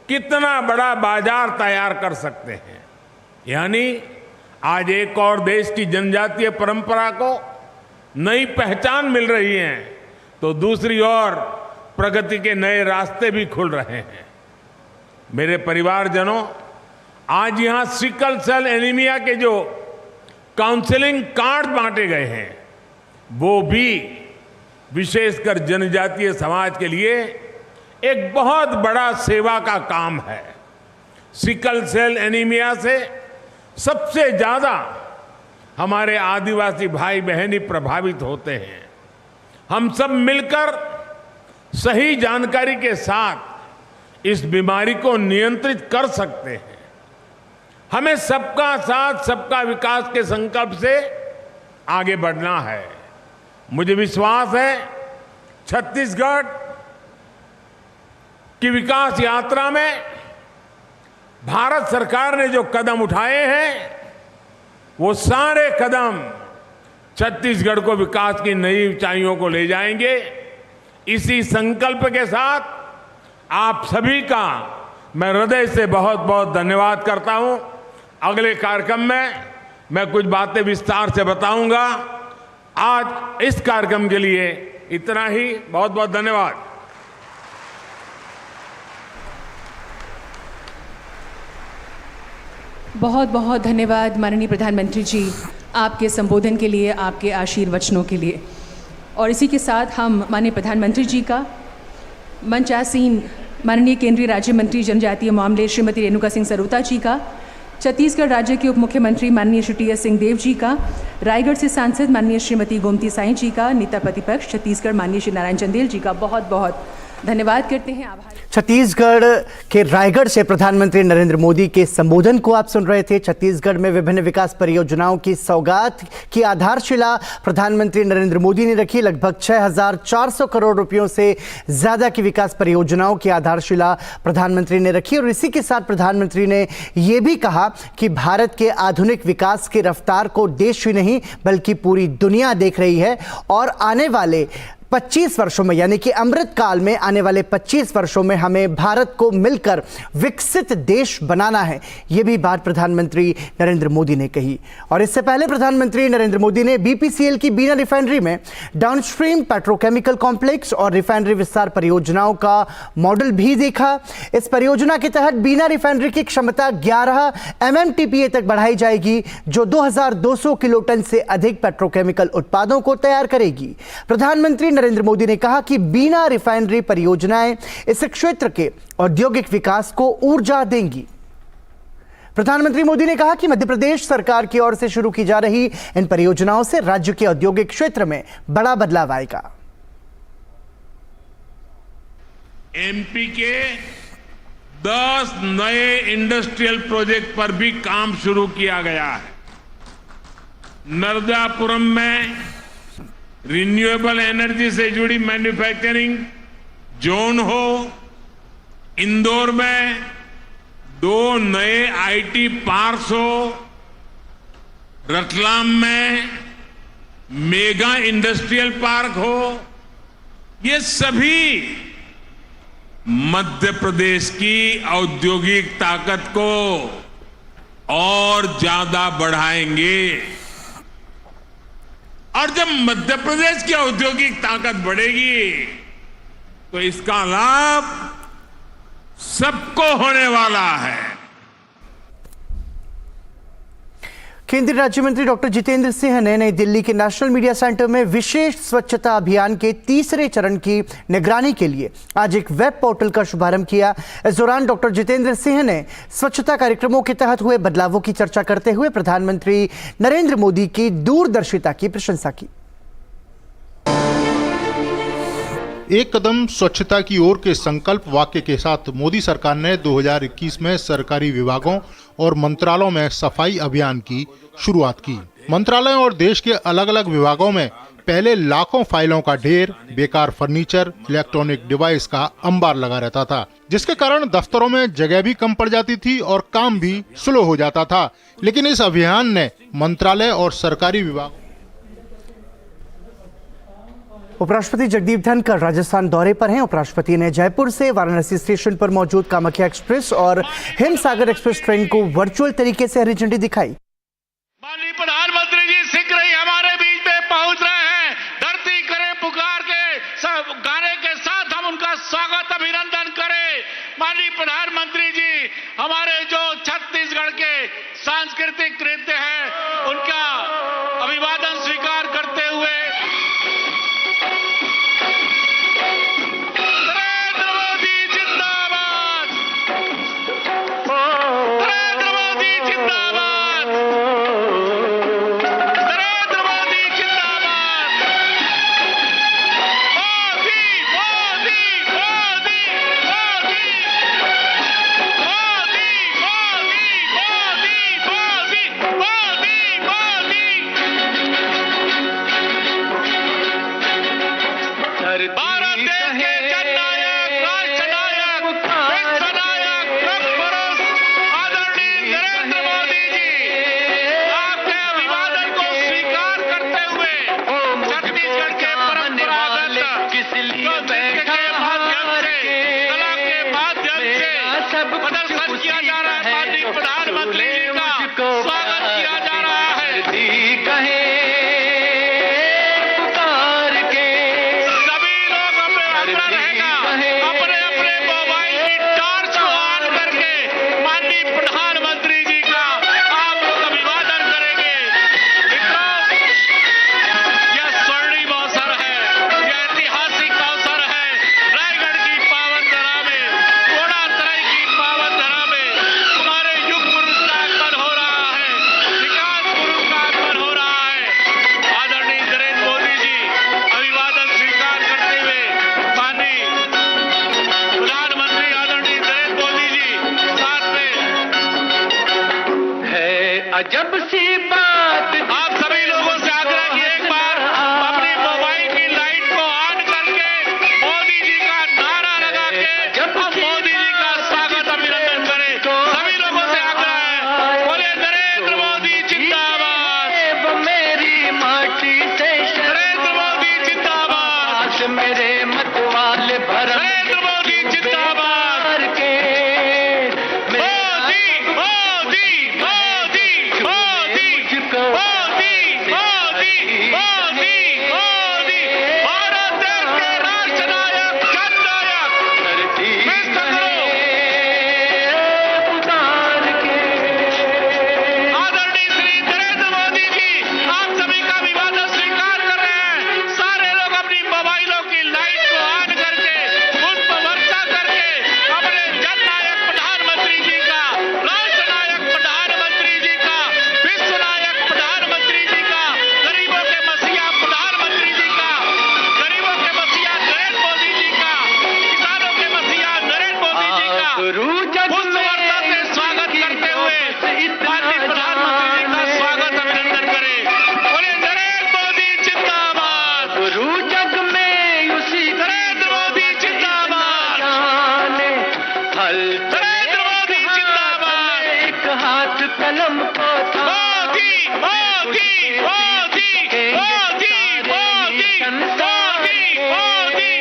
C: कितना बड़ा बाजार तैयार कर सकते हैं। यानी आज एक और देश की जनजातीय परंपरा को नई पहचान मिल रही है, तो दूसरी ओर प्रगति के नए रास्ते भी खुल रहे हैं। मेरे परिवारजनों, आज यहां सिकल सेल एनीमिया के जो काउंसलिंग कार्ड बांटे गए हैं, वो भी विशेषकर जनजातीय समाज के लिए एक बहुत बड़ा सेवा का काम है। सिकल सेल एनीमिया से सबसे ज्यादा हमारे आदिवासी भाई बहन ही प्रभावित होते हैं। हम सब मिलकर सही जानकारी के साथ इस बीमारी को नियंत्रित कर सकते हैं। हमें सबका साथ सबका विकास के संकल्प से आगे बढ़ना है। मुझे विश्वास है छत्तीसगढ़ की विकास यात्रा में भारत सरकार ने जो कदम उठाए हैं वो सारे कदम छत्तीसगढ़ को विकास की नई ऊंचाइयों को ले जाएंगे। इसी संकल्प के साथ आप सभी का मैं हृदय से बहुत बहुत धन्यवाद करता हूं। अगले कार्यक्रम में मैं कुछ बातें विस्तार से बताऊंगा। आज इस कार्यक्रम के लिए इतना ही। बहुत बहुत धन्यवाद।
D: बहुत बहुत धन्यवाद माननीय प्रधानमंत्री जी, आपके संबोधन के लिए, आपके आशीर्वचनों के लिए। और इसी के साथ हम माननीय प्रधानमंत्री जी का मंच आसीन माननीय केंद्रीय राज्य मंत्री जनजातीय मामले श्रीमती रेणुका सिंह सरूता जी का, छत्तीसगढ़ राज्य के उप मुख्यमंत्री माननीय श्री टी.एस. सिंहदेव जी का, रायगढ़ से सांसद माननीय श्रीमती गोमती साई जी का, नेता प्रतिपक्ष छत्तीसगढ़ माननीय श्री नारायण चंदेल जी का बहुत बहुत धन्यवाद करते हैं। आभार।
A: छत्तीसगढ़ के रायगढ़ से प्रधानमंत्री नरेंद्र मोदी के संबोधन को आप सुन रहे थे। छत्तीसगढ़ में विभिन्न विकास परियोजनाओं की सौगात की आधारशिला प्रधानमंत्री नरेंद्र मोदी ने रखी। लगभग 6,400 करोड़ रुपयों से ज्यादा की विकास परियोजनाओं की आधारशिला प्रधानमंत्री ने रखी। और इसी के साथ प्रधानमंत्री ने यह भी कहा कि भारत के आधुनिक विकास की रफ्तार को देश ही नहीं बल्कि पूरी दुनिया देख रही है और आने वाले 25 वर्षों में यानी कि अमृत काल में आने वाले 25 वर्षों में हमें भारत को मिलकर विकसित देश बनाना है। यह भी बात प्रधानमंत्री नरेंद्र मोदी ने कही। और इससे पहले प्रधानमंत्री नरेंद्र मोदी ने बीपीसीएल की बीना रिफाइनरी में डाउनस्ट्रीम पेट्रोकेमिकल कॉम्प्लेक्स और रिफाइनरी विस्तार परियोजनाओं का मॉडल भी देखा। इस परियोजना के तहत बीना रिफाइनरी की क्षमता 11 MMTPA तक बढ़ाई जाएगी, जो 2200 किलोटन से अधिक पेट्रोकेमिकल उत्पादों को तैयार करेगी। प्रधानमंत्री नरेंद्र मोदी ने कहा कि बीना रिफाइनरी परियोजनाएं इस क्षेत्र के औद्योगिक विकास को ऊर्जा देंगी। प्रधानमंत्री मोदी ने कहा कि मध्य प्रदेश सरकार की ओर से शुरू की जा रही इन परियोजनाओं से राज्य के औद्योगिक क्षेत्र में बड़ा बदलाव आएगा।
C: एमपी के 10 नए इंडस्ट्रियल प्रोजेक्ट पर भी काम शुरू किया गया है। नर्मदापुरम में रिन्यूएबल एनर्जी से जुड़ी मैन्युफैक्चरिंग जोन हो, इंदौर में 2 नए आईटी पार्क्स हो, रतलाम में मेगा इंडस्ट्रियल पार्क हो, ये सभी मध्य प्रदेश की औद्योगिक ताकत को और ज्यादा बढ़ाएंगे। और जब मध्य प्रदेश की औद्योगिक ताकत बढ़ेगी तो इसका लाभ सबको होने वाला है।
A: केंद्रीय राज्य मंत्री डॉक्टर जितेंद्र सिंह ने नई दिल्ली के नेशनल मीडिया सेंटर में विशेष स्वच्छता अभियान के तीसरे चरण की निगरानी के लिए आज एक वेब पोर्टल का शुभारंभ किया। इस दौरान डॉक्टर जितेंद्र सिंह ने स्वच्छता कार्यक्रमों के तहत हुए बदलावों की चर्चा करते हुए प्रधानमंत्री नरेंद्र मोदी की दूरदर्शिता की प्रशंसा की।
H: एक कदम स्वच्छता की ओर के संकल्प वाक्य के साथ मोदी सरकार ने 2021 में सरकारी विभागों और मंत्रालयों में सफाई अभियान की शुरुआत की। मंत्रालयों और देश के अलग अलग विभागों में पहले लाखों फाइलों का ढेर, बेकार फर्नीचर, इलेक्ट्रॉनिक डिवाइस का अंबार लगा रहता था, जिसके कारण दफ्तरों में जगह भी कम पड़ जाती थी और काम भी स्लो हो जाता था। लेकिन इस अभियान ने मंत्रालय और सरकारी विभाग।
A: उपराष्ट्रपति जगदीप धनखड़ राजस्थान दौरे पर हैं। उपराष्ट्रपति ने जयपुर से वाराणसी स्टेशन पर मौजूद कामाख्या एक्सप्रेस और हिमसागर एक्सप्रेस ट्रेन को वर्चुअल तरीके से हरी झंडी दिखाई।
I: माननीय प्रधानमंत्री जी शीघ्र ही हमारे बीच में पहुंच रहे हैं। धरती करे पुकार के सब गाने के साथ हम उनका स्वागत अभिनंदन करें। माननीय प्रधानमंत्री जी हमारे जो छत्तीसगढ़ के सांस्कृतिक नृत्य है उनका अभिवादन स्वीकार करते हुए
J: अजब सी बात।
I: आप सभी लोगों से आग्रह कि एक बार अपनी मोबाइल की लाइट को ऑन करके मोदी जी का नारा लगा के हम मोदी जी का स्वागत अभिनंदन करें। सभी लोगों से आग्रह है, बोले नरेंद्र मोदी जिंदाबाद,
J: मेरी माटी से
I: नरेंद्र मोदी जिंदाबाद,
J: मेरे मतवाले भरत
I: नरेंद्र मोदी जिंदाबाद,
J: के
I: मोदी मोदी मोदी मोदी मोदी मोदी मोदी मोदी भारत देश के राष्ट्र नायक जननायक विश्व गुरु आदरणीय श्री नरेंद्र मोदी जी आप सभी का अभिवादन स्वीकार कर रहे हैं। सारे लोग अपनी मोबाइलों की लाइट को ऑन करके पुष्प वर्षा करके अपने जननायक प्रधानमंत्री जी का, राष्ट्र नायक प्रधानमंत्री जी का, विश्व नायक प्रधानमंत्री जी का, गरीबों के मसीहा प्रधानमंत्री जी का, गरीबों के मसीहा नरेंद्र मोदी जी का, किसानों के मसीहा नरेंद्र मोदी जी का पुष्प वर्षा से स्वागत करते हुए माननीय प्रधानमंत्री जी का स्वागत अभिनंदन करें। बोले नरेंद्र मोदी जिंदाबाद,
J: जग में उसी
I: नरेंद्र मोदी जिंदाबाद, नरेंद्र मोदी जिंदाबाद,
J: एक हाथ कलम को था
I: मोदी मोदी मोदी मोदी मोदी मोदी मोदी।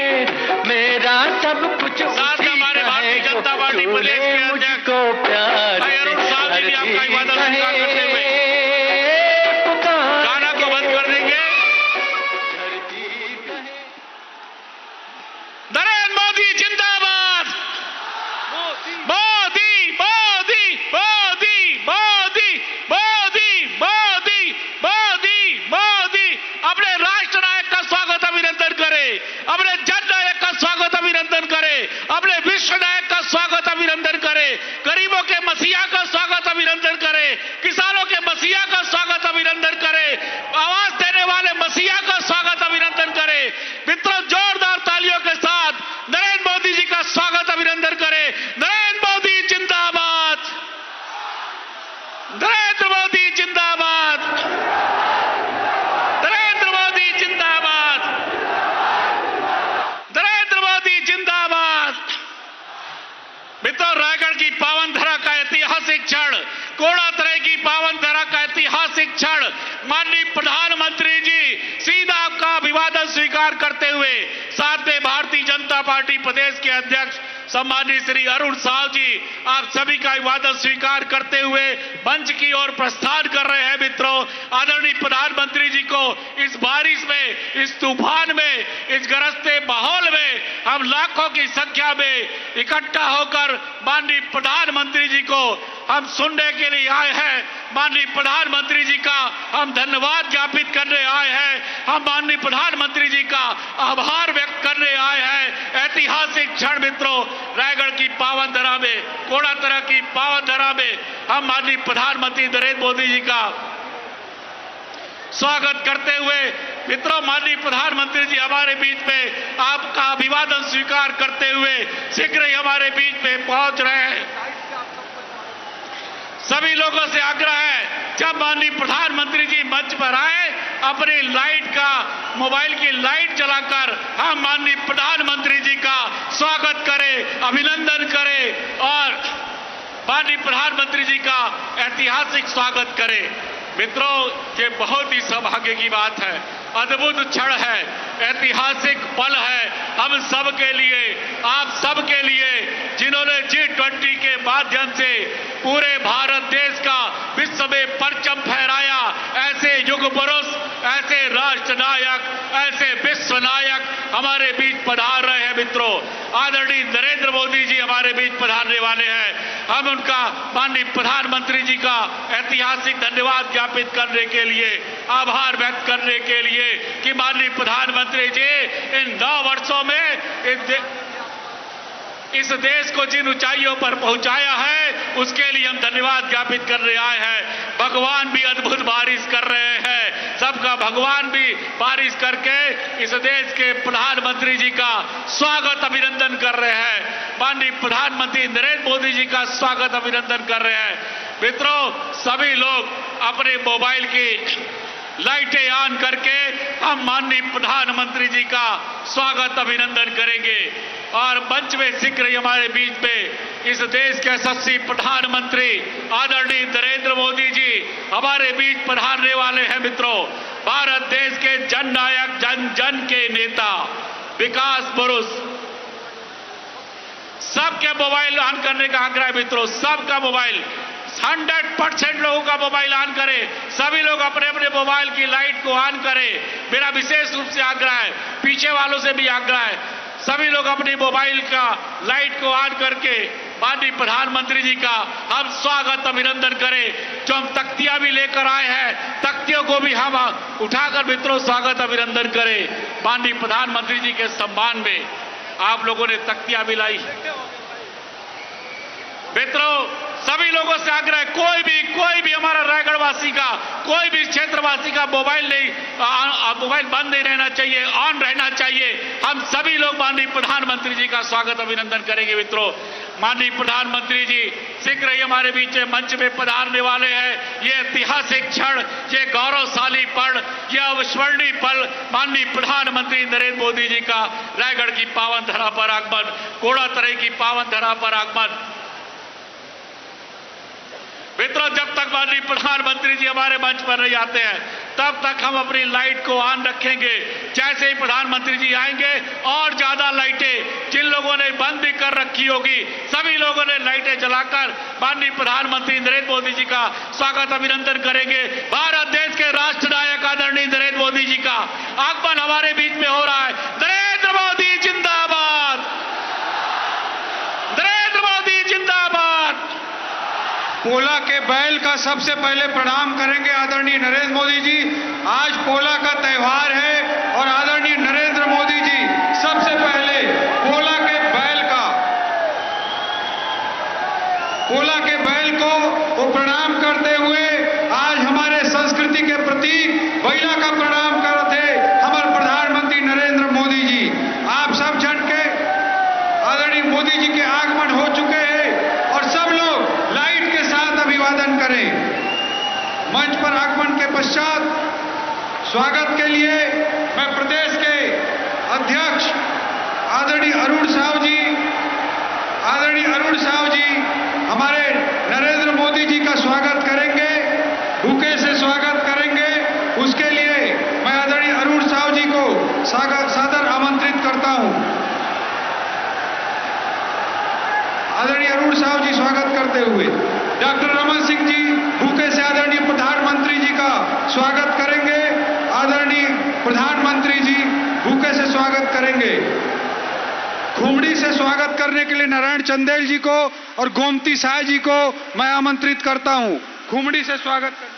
J: मेरा सब कुछ
I: साथ में हमारे भारतीय जनता पार्टी प्रदेश के अध्यक्ष
J: को प्यार
I: भाई अरुण साहब जी भी आपका अभिवादन स्वीकार करते हुए गाना को बंद कर देंगे। नरेंद्र मोदी जिंदाबाद, मोदी मोदी मोदी मोदी मोदी मोदी मोदी मोदी। अपने राष्ट्र नायक का स्वागत अभिनंदन करें, अपने जन नायक का स्वागत अभिनंदन करें, अपने विश्व नायक का स्वागत अभिनंदन करें, गरीबों के मसीहा का स्वागत अभिनंदन करें, किसानों के मसीहा का स्वागत अभिनंदन करें, आवाज देने वाले मसीहा का स्वागत अभिनंदन करें। मित्रों जोरदार तालियों के साथ नरेंद्र मोदी जी का स्वागत अभिनंदन करें। नरेंद्र मोदी जिंदाबाद, नरेंद्र मोदी जिंदाबाद, नरेंद्र मोदी जिंदाबाद, नरेंद्र मोदी जिंदाबाद। मित्रों रायगढ़ की पावन धरा का ऐतिहासिक क्षण, कोड़ा तरह की पावन धरा का ऐतिहासिक क्षण, माननीय प्रधानमंत्री जी सीधा आपका अभिवादन स्वीकार करते हुए साथ में भारतीय जनता पार्टी प्रदेश के अध्यक्ष सम्मानित श्री अरुण साहब जी आप सभी का अभिवादन स्वीकार करते हुए मंच की ओर प्रस्थान कर रहे हैं। मित्रों आदरणीय प्रधानमंत्री जी को इस बारिश में, इस तूफान में, इस गरजते माहौल में हम लाखों की संख्या में इकट्ठा होकर माननीय प्रधानमंत्री जी को हम सुनने के लिए आए हैं। माननीय प्रधानमंत्री जी का हम धन्यवाद ज्ञापित करने आए हैं, हम माननीय प्रधानमंत्री जी का आभार व्यक्त करने आए हैं। ऐतिहासिक क्षण मित्रों रायगढ़ की पावन धरा में, कोड़ा तरह की पावन धरा में हम माननीय प्रधानमंत्री नरेंद्र मोदी जी का स्वागत करते हुए मित्रों माननीय प्रधानमंत्री जी हमारे बीच में आपका अभिवादन स्वीकार करते हुए शीघ्र ही हमारे बीच में पहुंच रहे हैं। सभी लोगों से आग्रह है जब माननीय प्रधानमंत्री जी मंच पर आए अपनी लाइट का, मोबाइल की लाइट जलाकर हम माननीय प्रधानमंत्री जी का स्वागत करें, अभिनंदन करें और माननीय प्रधानमंत्री जी का ऐतिहासिक स्वागत करें। मित्रों ये बहुत ही सौभाग्य की बात है, अद्भुत क्षण है, ऐतिहासिक पल है हम सब के लिए, आप सब के लिए जिन्होंने G20 के माध्यम से पूरे भारत देश का विश्व में परचम फहराया। ऐसे युग पुरुष, ऐसे राष्ट्र नायक, ऐसे विश्व नायक हमारे बीच पधार रहे हैं। मित्रों आदरणीय नरेंद्र मोदी जी हमारे बीच पधारने वाले हैं। हम उनका माननीय प्रधानमंत्री जी का ऐतिहासिक धन्यवाद ज्ञापित करने के लिए, आभार व्यक्त करने के लिए कि माननीय प्रधानमंत्री जी इन 9 वर्षों में इस देश को जिन ऊंचाइयों पर पहुंचाया है उसके लिए हम धन्यवाद ज्ञापित करने आए हैं। भगवान भी अद्भुत बारिश कर रहे हैं, सबका भगवान भी बारिश करके इस देश के प्रधानमंत्री जी का स्वागत अभिनंदन कर रहे हैं। माननीय प्रधानमंत्री नरेंद्र मोदी जी का स्वागत अभिनंदन कर रहे हैं। मित्रों, सभी लोग अपने मोबाइल की लाइटें ऑन करके हम माननीय प्रधानमंत्री जी का स्वागत अभिनंदन करेंगे। और मंच में शीघ्र ही हमारे बीच में इस देश के यशस्वी प्रधानमंत्री आदरणीय नरेंद्र मोदी जी हमारे बीच पधारने वाले हैं। मित्रों, भारत देश के जननायक, जन जन के नेता, विकास पुरुष, सबके मोबाइल ऑन करने का आग्रह है। मित्रों, सबका मोबाइल 100% लोगों का मोबाइल ऑन करें। सभी लोग अपने अपने मोबाइल की लाइट को ऑन करें। मेरा विशेष रूप से आग्रह है, पीछे वालों से भी आग्रह है, सभी लोग अपनी मोबाइल का लाइट को ऑन करके माननीय प्रधानमंत्री जी का हम स्वागत अभिनंदन करें। जो हम तख्तियां भी लेकर आए हैं, तख्तियों को भी हम उठाकर मित्रों स्वागत अभिनंदन करें। माननीय प्रधानमंत्री जी के सम्मान में आप लोगों ने तख्तियां भी लाई। मित्रों, सभी लोगों से आग्रह है, कोई भी हमारा रायगढ़ वासी का, कोई भी क्षेत्रवासी का मोबाइल बंद नहीं रहना चाहिए, ऑन रहना चाहिए। हम सभी लोग माननीय प्रधानमंत्री जी का स्वागत अभिनंदन करेंगे। मित्रों, माननीय प्रधानमंत्री जी शीघ्र ही हमारे बीच मंच में पधारने वाले हैं। ये ऐतिहासिक क्षण, ये गौरवशाली पल, यह अविस्मरणीय पल माननीय प्रधानमंत्री नरेंद्र मोदी जी का रायगढ़ की पावन धरा पर आगमन, कोड़ातराई की पावन धरा पर आगमन। मित्रों, जब तक माननीय प्रधानमंत्री जी हमारे मंच पर नहीं आते हैं, तब तक हम अपनी लाइट को ऑन रखेंगे। जैसे ही प्रधानमंत्री जी आएंगे, और ज्यादा लाइटें, जिन लोगों ने बंद भी कर रखी होगी, सभी लोगों ने लाइटें जलाकर माननीय प्रधानमंत्री नरेंद्र मोदी जी का स्वागत अभिनंदन करेंगे। भारत देश के राष्ट्र नायक आदरणीय नरेंद्र मोदी जी का आगमन हमारे बीच में हो रहा है। नरेंद्र मोदी जिंदाबाद, नरेंद्र मोदी जिंदाबाद।
K: पोला के बैल का सबसे पहले प्रणाम करेंगे आदरणीय नरेंद्र मोदी जी। आज पोला का त्योहार है और आदरणीय नरेंद्र मोदी जी सबसे पहले पोला के बैल को वो प्रणाम करते हुए आज हमारे संस्कृति के प्रतीक बैला का प्रणाम करते हमारे प्रधानमंत्री नरेंद्र मोदी जी। आप सब जन के आदरणीय मोदी जी के आगमन हो चुके हैं और सब लोग लाइट के साथ अभिवादन करें। मंच पर आगमन के पश्चात स्वागत के लिए मैं प्रदेश के अध्यक्ष आदरणीय अरुण साहु जी हमारे नरेंद्र मोदी जी का स्वागत करेंगे, बुके से स्वागत करेंगे। उसके लिए मैं आदरणीय अरुण साहु जी को सादर आमंत्रित करता हूं। आदरणीय अरुण साहु जी स्वागत करते हुए डॉक्टर रमन सिंह जी बुके से आदरणीय प्रधानमंत्री जी का स्वागत करेंगे। आदरणीय प्रधानमंत्री जी बुके से स्वागत करेंगे। खुमड़ी से स्वागत करने के लिए नारायण चंदेल जी को और गोमती साह जी को मैं आमंत्रित करता हूं। खुमड़ी से स्वागत करने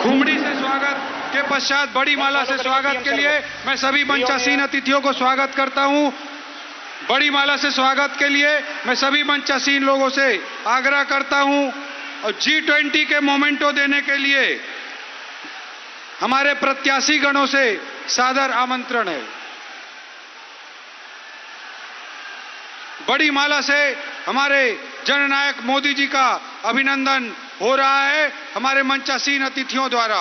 K: खुमड़ी से स्वागत के पश्चात बड़ी माला से स्वागत के लिए मैं सभी मंचासीन अतिथियों को स्वागत करता हूं। बड़ी माला से स्वागत के लिए मैं सभी मंचासीन लोगों से आग्रह करता हूं और G20 के मोमेंटो देने के लिए हमारे प्रत्याशी गणों से सादर आमंत्रण है। बड़ी माला से हमारे जननायक मोदी जी का अभिनंदन हो रहा है हमारे मंचासीन अतिथियों द्वारा।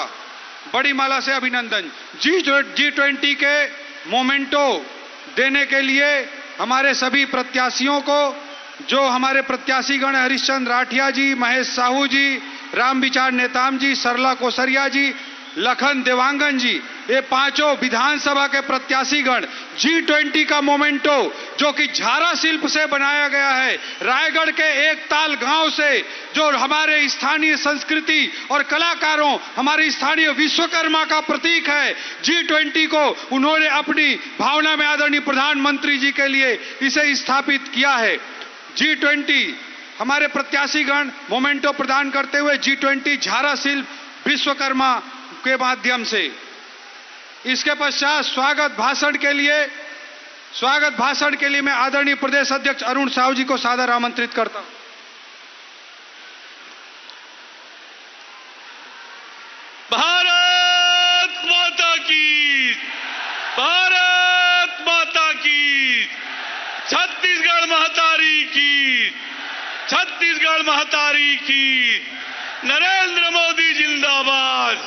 K: बड़ी माला से अभिनंदन। G20 के मोमेंटो देने के लिए हमारे सभी प्रत्याशियों को, जो हमारे प्रत्याशीगण हरिश्चंद्र राठिया जी, महेश साहू जी, राम विचार नेताम जी, सरला कोसरिया जी, लखन देवांगन जी, ये पांचों विधानसभा के प्रत्याशीगण G20 का मोमेंटो जो कि झारा शिल्प से बनाया गया है, रायगढ़ के एक ताल गांव से, जो हमारे स्थानीय संस्कृति और कलाकारों, हमारी स्थानीय विश्वकर्मा का प्रतीक है, G20 को उन्होंने अपनी भावना में आदरणीय प्रधानमंत्री जी के लिए इसे स्थापित किया है। G20 हमारे प्रत्याशीगण मोमेंटो प्रदान करते हुए G20 झारा शिल्प विश्वकर्मा के माध्यम से। इसके पश्चात स्वागत भाषण के लिए मैं आदरणीय प्रदेश अध्यक्ष अरुण साहु जी को सादर आमंत्रित करता हूं।
I: छत्तीसगढ़ महतारी की, छत्तीसगढ़ महतारी की। नरेंद्र मोदी जिंदाबाद,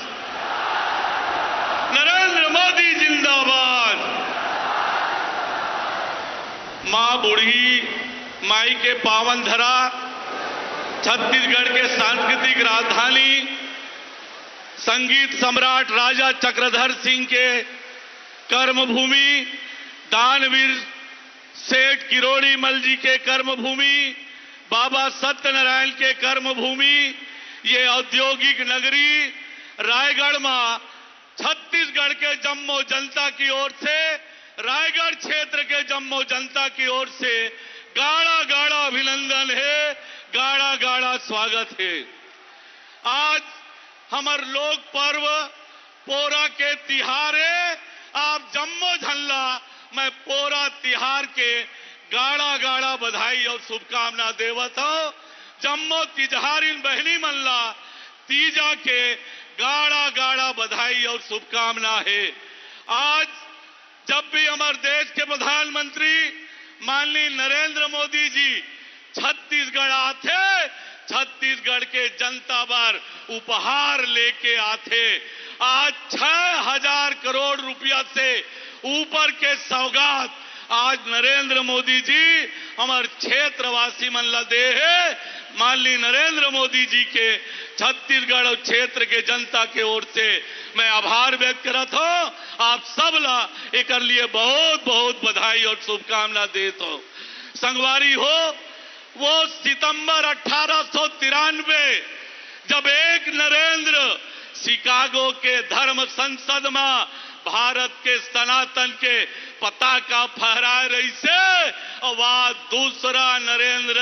I: नरेंद्र मोदी जिंदाबाद। मां बूढ़ी माई के पावन धरा, छत्तीसगढ़ के सांस्कृतिक राजधानी, संगीत सम्राट राजा चक्रधर सिंह के कर्मभूमि, दानवीर सेठ किरोड़ी मल जी के कर्मभूमि, बाबा सत्यनारायण के कर्मभूमि, ये औद्योगिक नगरी रायगढ़ में छत्तीसगढ़ के जम्मो जनता की ओर से, रायगढ़ क्षेत्र के जम्मो जनता की ओर से गाढ़ा गाढ़ा अभिनंदन है, गाढ़ा गाढ़ा स्वागत है। आज हमार लोक पर्व पोरा के तिहार है। आप जम्मो झल्ला मैं पोरा तिहार के गाढ़ा गाढ़ा बधाई और शुभकामना देवत हूं। जम्मो तिजहारिन बहनी मल्ला तीजा के गाढ़ा गाढ़ा बधाई और शुभकामना है। आज जब भी हमारे देश के प्रधानमंत्री माननीय नरेंद्र मोदी जी छत्तीसगढ़ आते, छत्तीसगढ़ के जनता पर उपहार लेके आते। आज 6,000 करोड़ रुपया से ऊपर के सौगात आज नरेंद्र मोदी जी हमारे क्षेत्रवासी मन ला दे है। माननीय नरेंद्र मोदी जी के छत्तीसगढ़ और क्षेत्र के जनता के ओर से मैं आभार व्यक्त करता हूं। आप सब ला एक लिए बहुत बहुत बधाई और शुभकामना देता हूं। संगवारी हो, वो सितंबर 1893 जब एक नरेंद्र शिकागो के धर्म संसद में भारत के सनातन के पताका फहरा रही से, और वह दूसरा नरेंद्र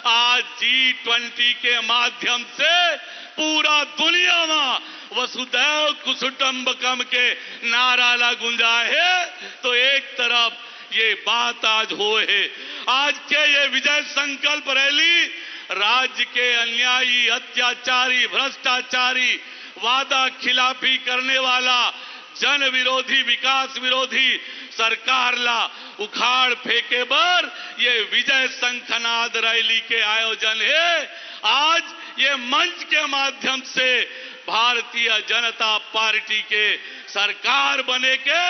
I: आज G20 के माध्यम से पूरा दुनिया में वसुधैव कुटुंबकम के नारा ला गुंजा है। तो एक तरफ ये बात आज हो है, आज के ये विजय संकल्प रैली राज्य के अन्यायी, अत्याचारी, भ्रष्टाचारी, वादा खिलाफी करने वाला, जन विरोधी, विकास विरोधी सरकार ला उखाड़ फेंके पर ये विजय शंखनाद रैली के आयोजन है। आज ये मंच के माध्यम से भारतीय जनता पार्टी के सरकार बने के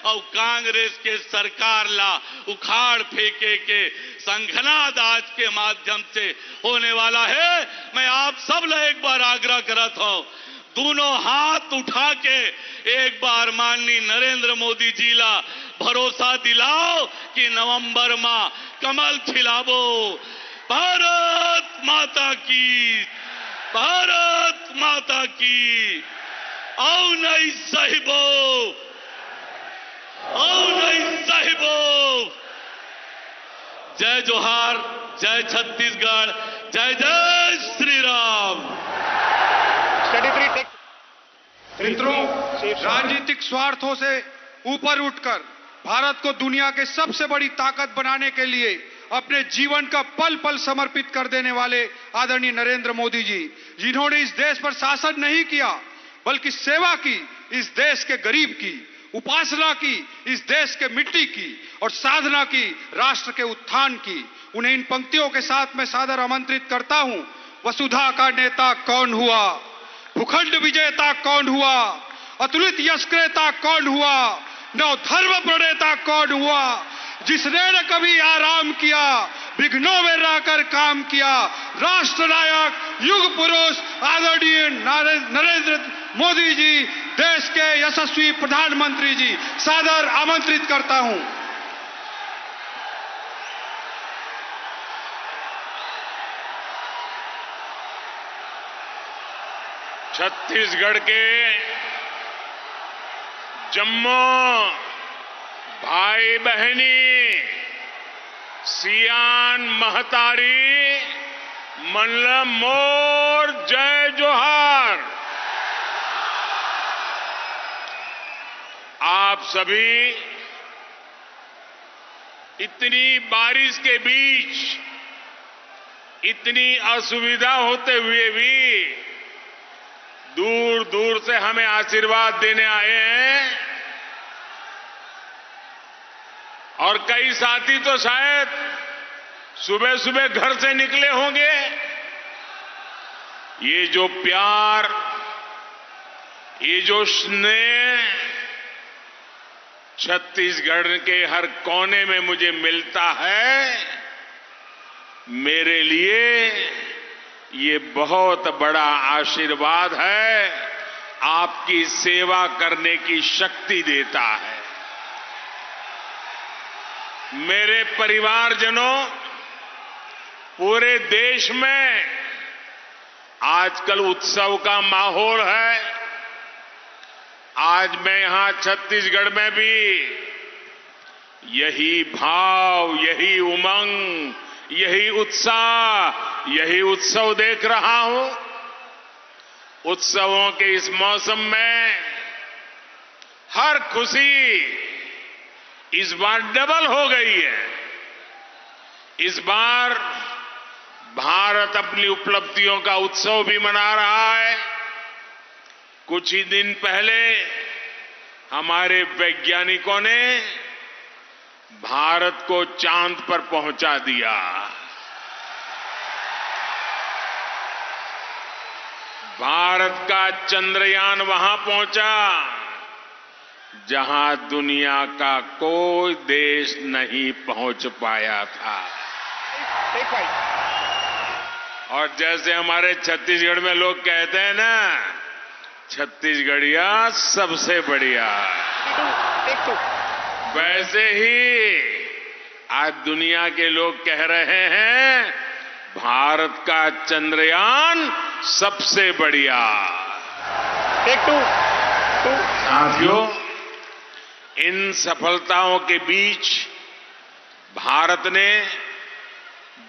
I: और कांग्रेस के सरकार ला उखाड़ फेंके के संघनाद आज के माध्यम से होने वाला है। मैं आप सब ला एक बार आग्रह करता हूं, दोनों हाथ उठा के एक बार माननीय नरेंद्र मोदी जी ला भरोसा दिलाओ कि नवंबर में कमल खिलाबो। भारत माता की, भारत माता की। आओ नहीं साहिबो, आओ नहीं साहिबो। जय जोहार, जय छत्तीसगढ़, जय जय श्री राम।
K: मित्रों, राजनीतिक स्वार्थों से ऊपर उठकर भारत को दुनिया के सबसे बड़ी ताकत बनाने के लिए अपने जीवन का पल पल समर्पित कर देने वाले आदरणीय नरेंद्र मोदी जी, जिन्होंने इस देश पर शासन नहीं किया बल्कि सेवा की, इस देश के गरीब की, उपासना की, इस देश के मिट्टी की, और साधना की राष्ट्र के उत्थान की। उन्हें इन पंक्तियों के साथ मैं सादर आमंत्रित करता हूं। वसुधा का नेता कौन हुआ, भूखंड विजेता कौन हुआ, अतुलित यश क्रेता कौन हुआ, नव धर्म प्रणेता कौन हुआ, जिसने न कभी आराम किया, विघ्नों में रहकर काम किया। राष्ट्र नायक, युग पुरुष आदरणीय नरेंद्र मोदी जी, देश के यशस्वी प्रधानमंत्री जी, सादर आमंत्रित करता हूं।
C: छत्तीसगढ़ के जम्मू भाई बहनी, सियान महतारी, मनला मोर जय जोहार। आप सभी इतनी बारिश के बीच, इतनी असुविधा होते हुए भी दूर दूर से हमें आशीर्वाद देने आए हैं,
I: और कई साथी तो शायद सुबह सुबह घर से निकले होंगे। ये जो प्यार, ये जो स्नेह छत्तीसगढ़ के हर कोने में मुझे मिलता है, मेरे लिए ये बहुत बड़ा आशीर्वाद है, आपकी सेवा करने की शक्ति देता है। मेरे परिवारजनों, पूरे देश में आजकल उत्सव का माहौल है। आज मैं यहां छत्तीसगढ़ में भी यही भाव, यही उमंग, यही उत्साह, यही उत्सव देख रहा हूं। उत्सवों के इस मौसम में हर खुशी इस बार डबल हो गई है। इस बार भारत अपनी उपलब्धियों का उत्सव भी मना रहा है। कुछ ही दिन पहले हमारे वैज्ञानिकों ने भारत को चांद पर पहुंचा दिया। भारत का चंद्रयान वहां पहुंचा जहां दुनिया का कोई देश नहीं पहुंच पाया था। और जैसे हमारे छत्तीसगढ़ में लोग कहते हैं ना, छत्तीसगढ़िया सबसे बढ़िया, वैसे ही आज दुनिया के लोग कह रहे हैं भारत का चंद्रयान सबसे बढ़िया। साथियों, इन सफलताओं के बीच भारत ने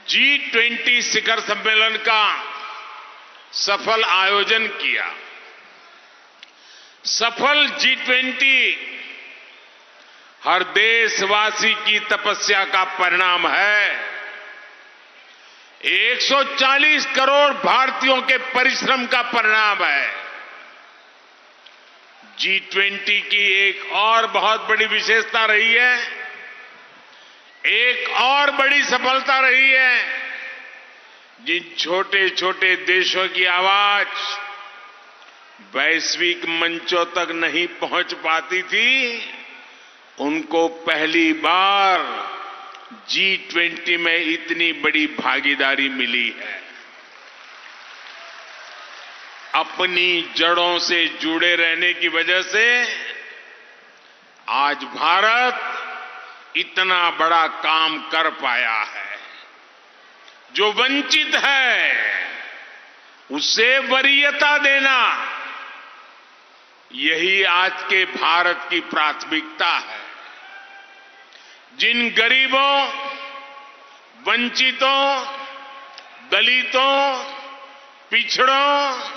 I: G20 शिखर सम्मेलन का सफल आयोजन किया। सफल G20 हर देशवासी की तपस्या का परिणाम है। 140 करोड़ भारतीयों के परिश्रम का परिणाम है। G20 की एक और बहुत बड़ी विशेषता रही है, एक और बड़ी सफलता रही है। जिन छोटे छोटे देशों की आवाज वैश्विक मंचों तक नहीं पहुंच पाती थी, उनको पहली बार G20 में इतनी बड़ी भागीदारी मिली है। अपनी जड़ों से जुड़े रहने की वजह से आज भारत इतना बड़ा काम कर पाया है। जो वंचित है उसे वरीयता देना, यही आज के भारत की प्राथमिकता है। जिन गरीबों, वंचितों, दलितों, पिछड़ों,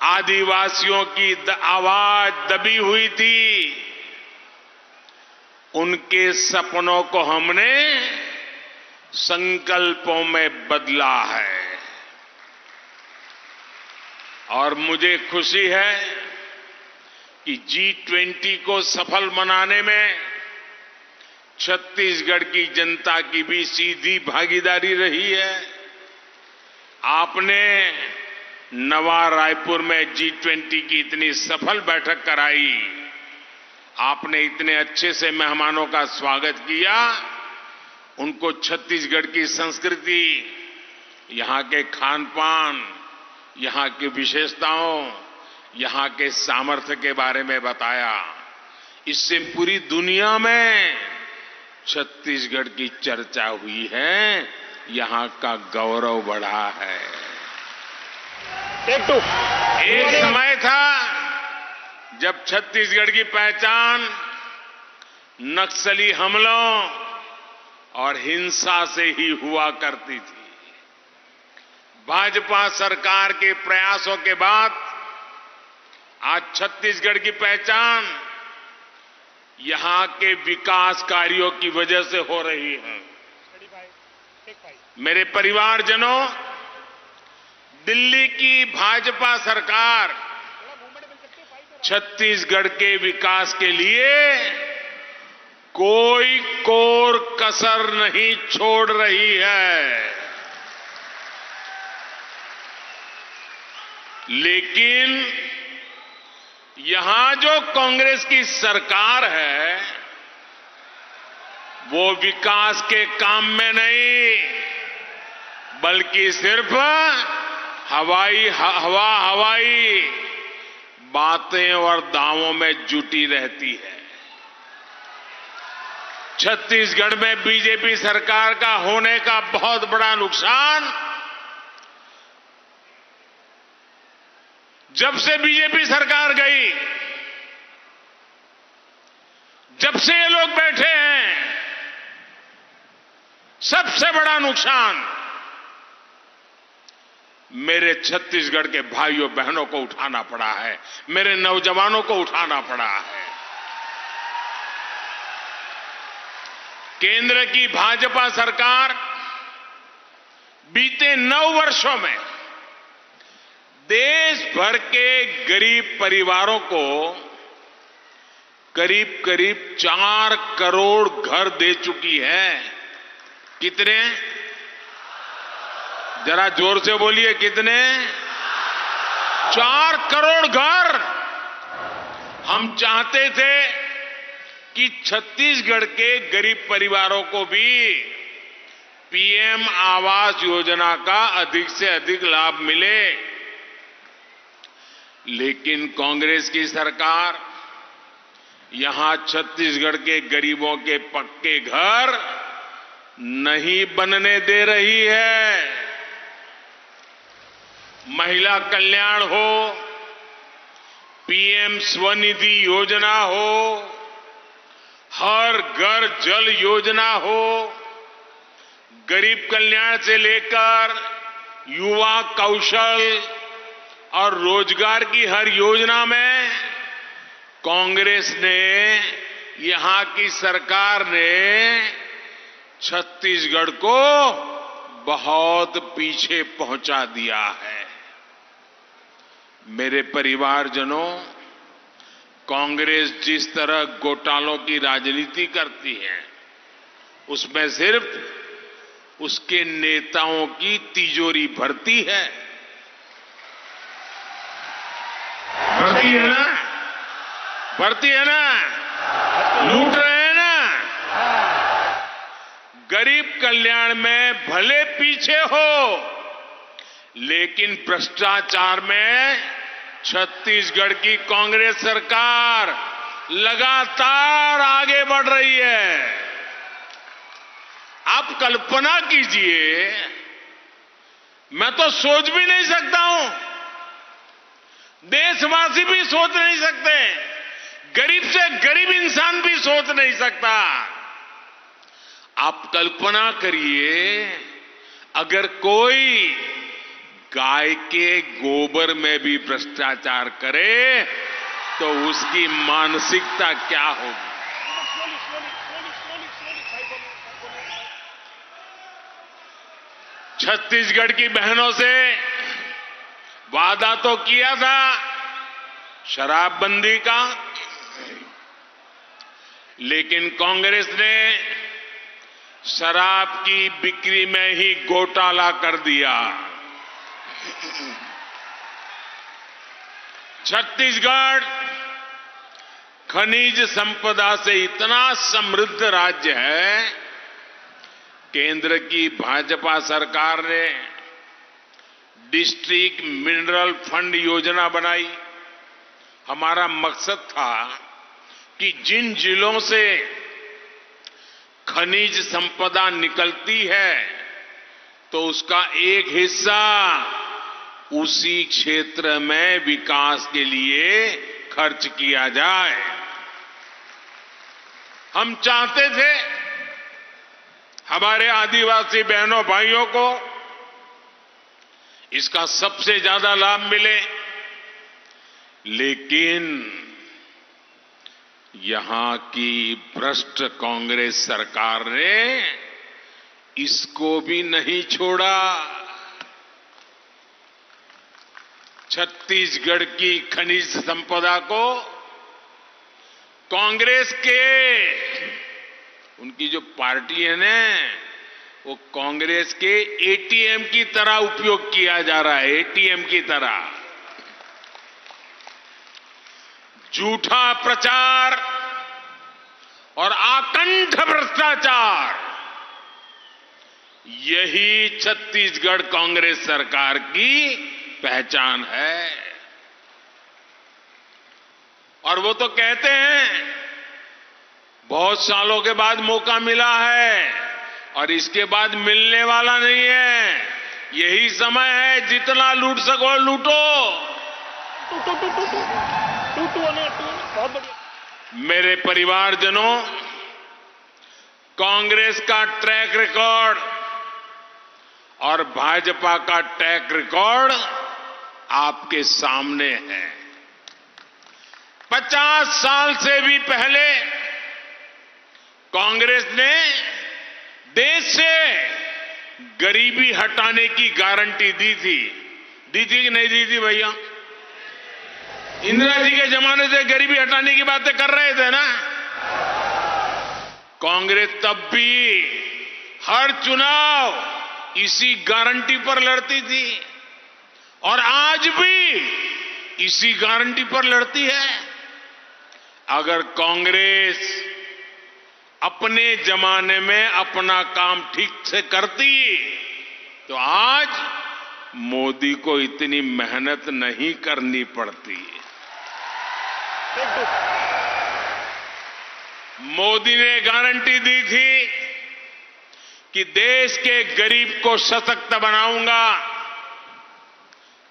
I: आदिवासियों की आवाज दबी हुई थी, उनके सपनों को हमने संकल्पों में बदला है। और मुझे खुशी है कि G20 को सफल बनाने में छत्तीसगढ़ की जनता की भी सीधी भागीदारी रही है। आपने नवा रायपुर में G20 की इतनी सफल बैठक कराई, आपने इतने अच्छे से मेहमानों का स्वागत किया, उनको छत्तीसगढ़ की संस्कृति, यहां के खान पान, यहां की विशेषताओं, यहां के सामर्थ्य के बारे में बताया। इससे पूरी दुनिया में छत्तीसगढ़ की चर्चा हुई है, यहां का गौरव बढ़ा है। एक समय था जब छत्तीसगढ़ की पहचान नक्सली हमलों और हिंसा से ही हुआ करती थी। भाजपा सरकार के प्रयासों के बाद आज छत्तीसगढ़ की पहचान यहां के विकास कार्यों की वजह से हो रही है। मेरे परिवारजनों, दिल्ली की भाजपा सरकार छत्तीसगढ़ के विकास के लिए कोई कोर कसर नहीं छोड़ रही है, लेकिन यहां जो कांग्रेस की सरकार है वो विकास के काम में नहीं बल्कि सिर्फ हवाई बातें और दावों में जुटी रहती है। छत्तीसगढ़ में बीजेपी सरकार का होने का बहुत बड़ा नुकसान जब से बीजेपी सरकार गई, जब से ये लोग बैठे हैं, सबसे बड़ा नुकसान मेरे छत्तीसगढ़ के भाइयों बहनों को उठाना पड़ा है, मेरे नौजवानों को उठाना पड़ा है। केंद्र की भाजपा सरकार बीते 9 वर्षों में देश भर के गरीब परिवारों को करीब करीब 4 करोड़ घर दे चुकी है। कितने? जरा जोर से बोलिए, कितने? 4 करोड़ घर। हम चाहते थे कि छत्तीसगढ़ के गरीब परिवारों को भी पीएम आवास योजना का अधिक से अधिक लाभ मिले, लेकिन कांग्रेस की सरकार यहां छत्तीसगढ़ के गरीबों के पक्के घर नहीं बनने दे रही है। महिला कल्याण हो, पीएम स्वनिधि योजना हो, हर घर जल योजना हो, गरीब कल्याण से लेकर युवा कौशल और रोजगार की हर योजना में कांग्रेस ने, यहां की सरकार ने छत्तीसगढ़ को बहुत पीछे पहुंचा दिया है। मेरे परिवारजनों, कांग्रेस जिस तरह घोटालों की राजनीति करती है उसमें सिर्फ उसके नेताओं की तिजोरी भरती है। भरती है ना? भरती है ना? लूट रहे हैं ना? गरीब कल्याण में भले पीछे हो, लेकिन भ्रष्टाचार में छत्तीसगढ़ की कांग्रेस सरकार लगातार आगे बढ़ रही है। आप कल्पना कीजिए, मैं तो सोच भी नहीं सकता हूं, देशवासी भी सोच नहीं सकते, गरीब से गरीब इंसान भी सोच नहीं सकता। आप कल्पना करिए, अगर कोई गाय के गोबर में भी भ्रष्टाचार करे तो उसकी मानसिकता क्या होगी। छत्तीसगढ़ की बहनों से वादा तो किया था शराबबंदी का, लेकिन कांग्रेस ने शराब की बिक्री में ही घोटाला कर दिया। छत्तीसगढ़ खनिज संपदा से इतना समृद्ध राज्य है, केंद्र की भाजपा सरकार ने डिस्ट्रिक्ट मिनरल फंड योजना बनाई। हमारा मकसद था कि जिन जिलों से खनिज संपदा निकलती है तो उसका एक हिस्सा उसी क्षेत्र में विकास के लिए खर्च किया जाए। हम चाहते थे हमारे आदिवासी बहनों भाइयों को इसका सबसे ज्यादा लाभ मिले, लेकिन यहां की भ्रष्ट कांग्रेस सरकार ने इसको भी नहीं छोड़ा। छत्तीसगढ़ की खनिज संपदा को कांग्रेस के उनकी जो पार्टी है ना, वो कांग्रेस के एटीएम की तरह उपयोग किया जा रहा है, एटीएम की तरह। झूठा प्रचार और आकंठ भ्रष्टाचार, यही छत्तीसगढ़ कांग्रेस सरकार की पहचान है। और वो तो कहते हैं बहुत सालों के बाद मौका मिला है और इसके बाद मिलने वाला नहीं है। यही समय है, जितना लूट सको लूटो। मेरे परिवारजनों, कांग्रेस का ट्रैक रिकॉर्ड और भाजपा का ट्रैक रिकॉर्ड आपके सामने है। 50 साल से भी पहले कांग्रेस ने देश से गरीबी हटाने की गारंटी दी थी कि नहीं दी थी भैया? इंदिरा जी के जमाने से गरीबी हटाने की बातें कर रहे थे ना। कांग्रेस तब भी हर चुनाव इसी गारंटी पर लड़ती थी और आज भी इसी गारंटी पर लड़ती है। अगर कांग्रेस अपने जमाने में अपना काम ठीक से करती तो आज मोदी को इतनी मेहनत नहीं करनी पड़ती। मोदी ने गारंटी दी थी कि देश के गरीब को सशक्त बनाऊंगा।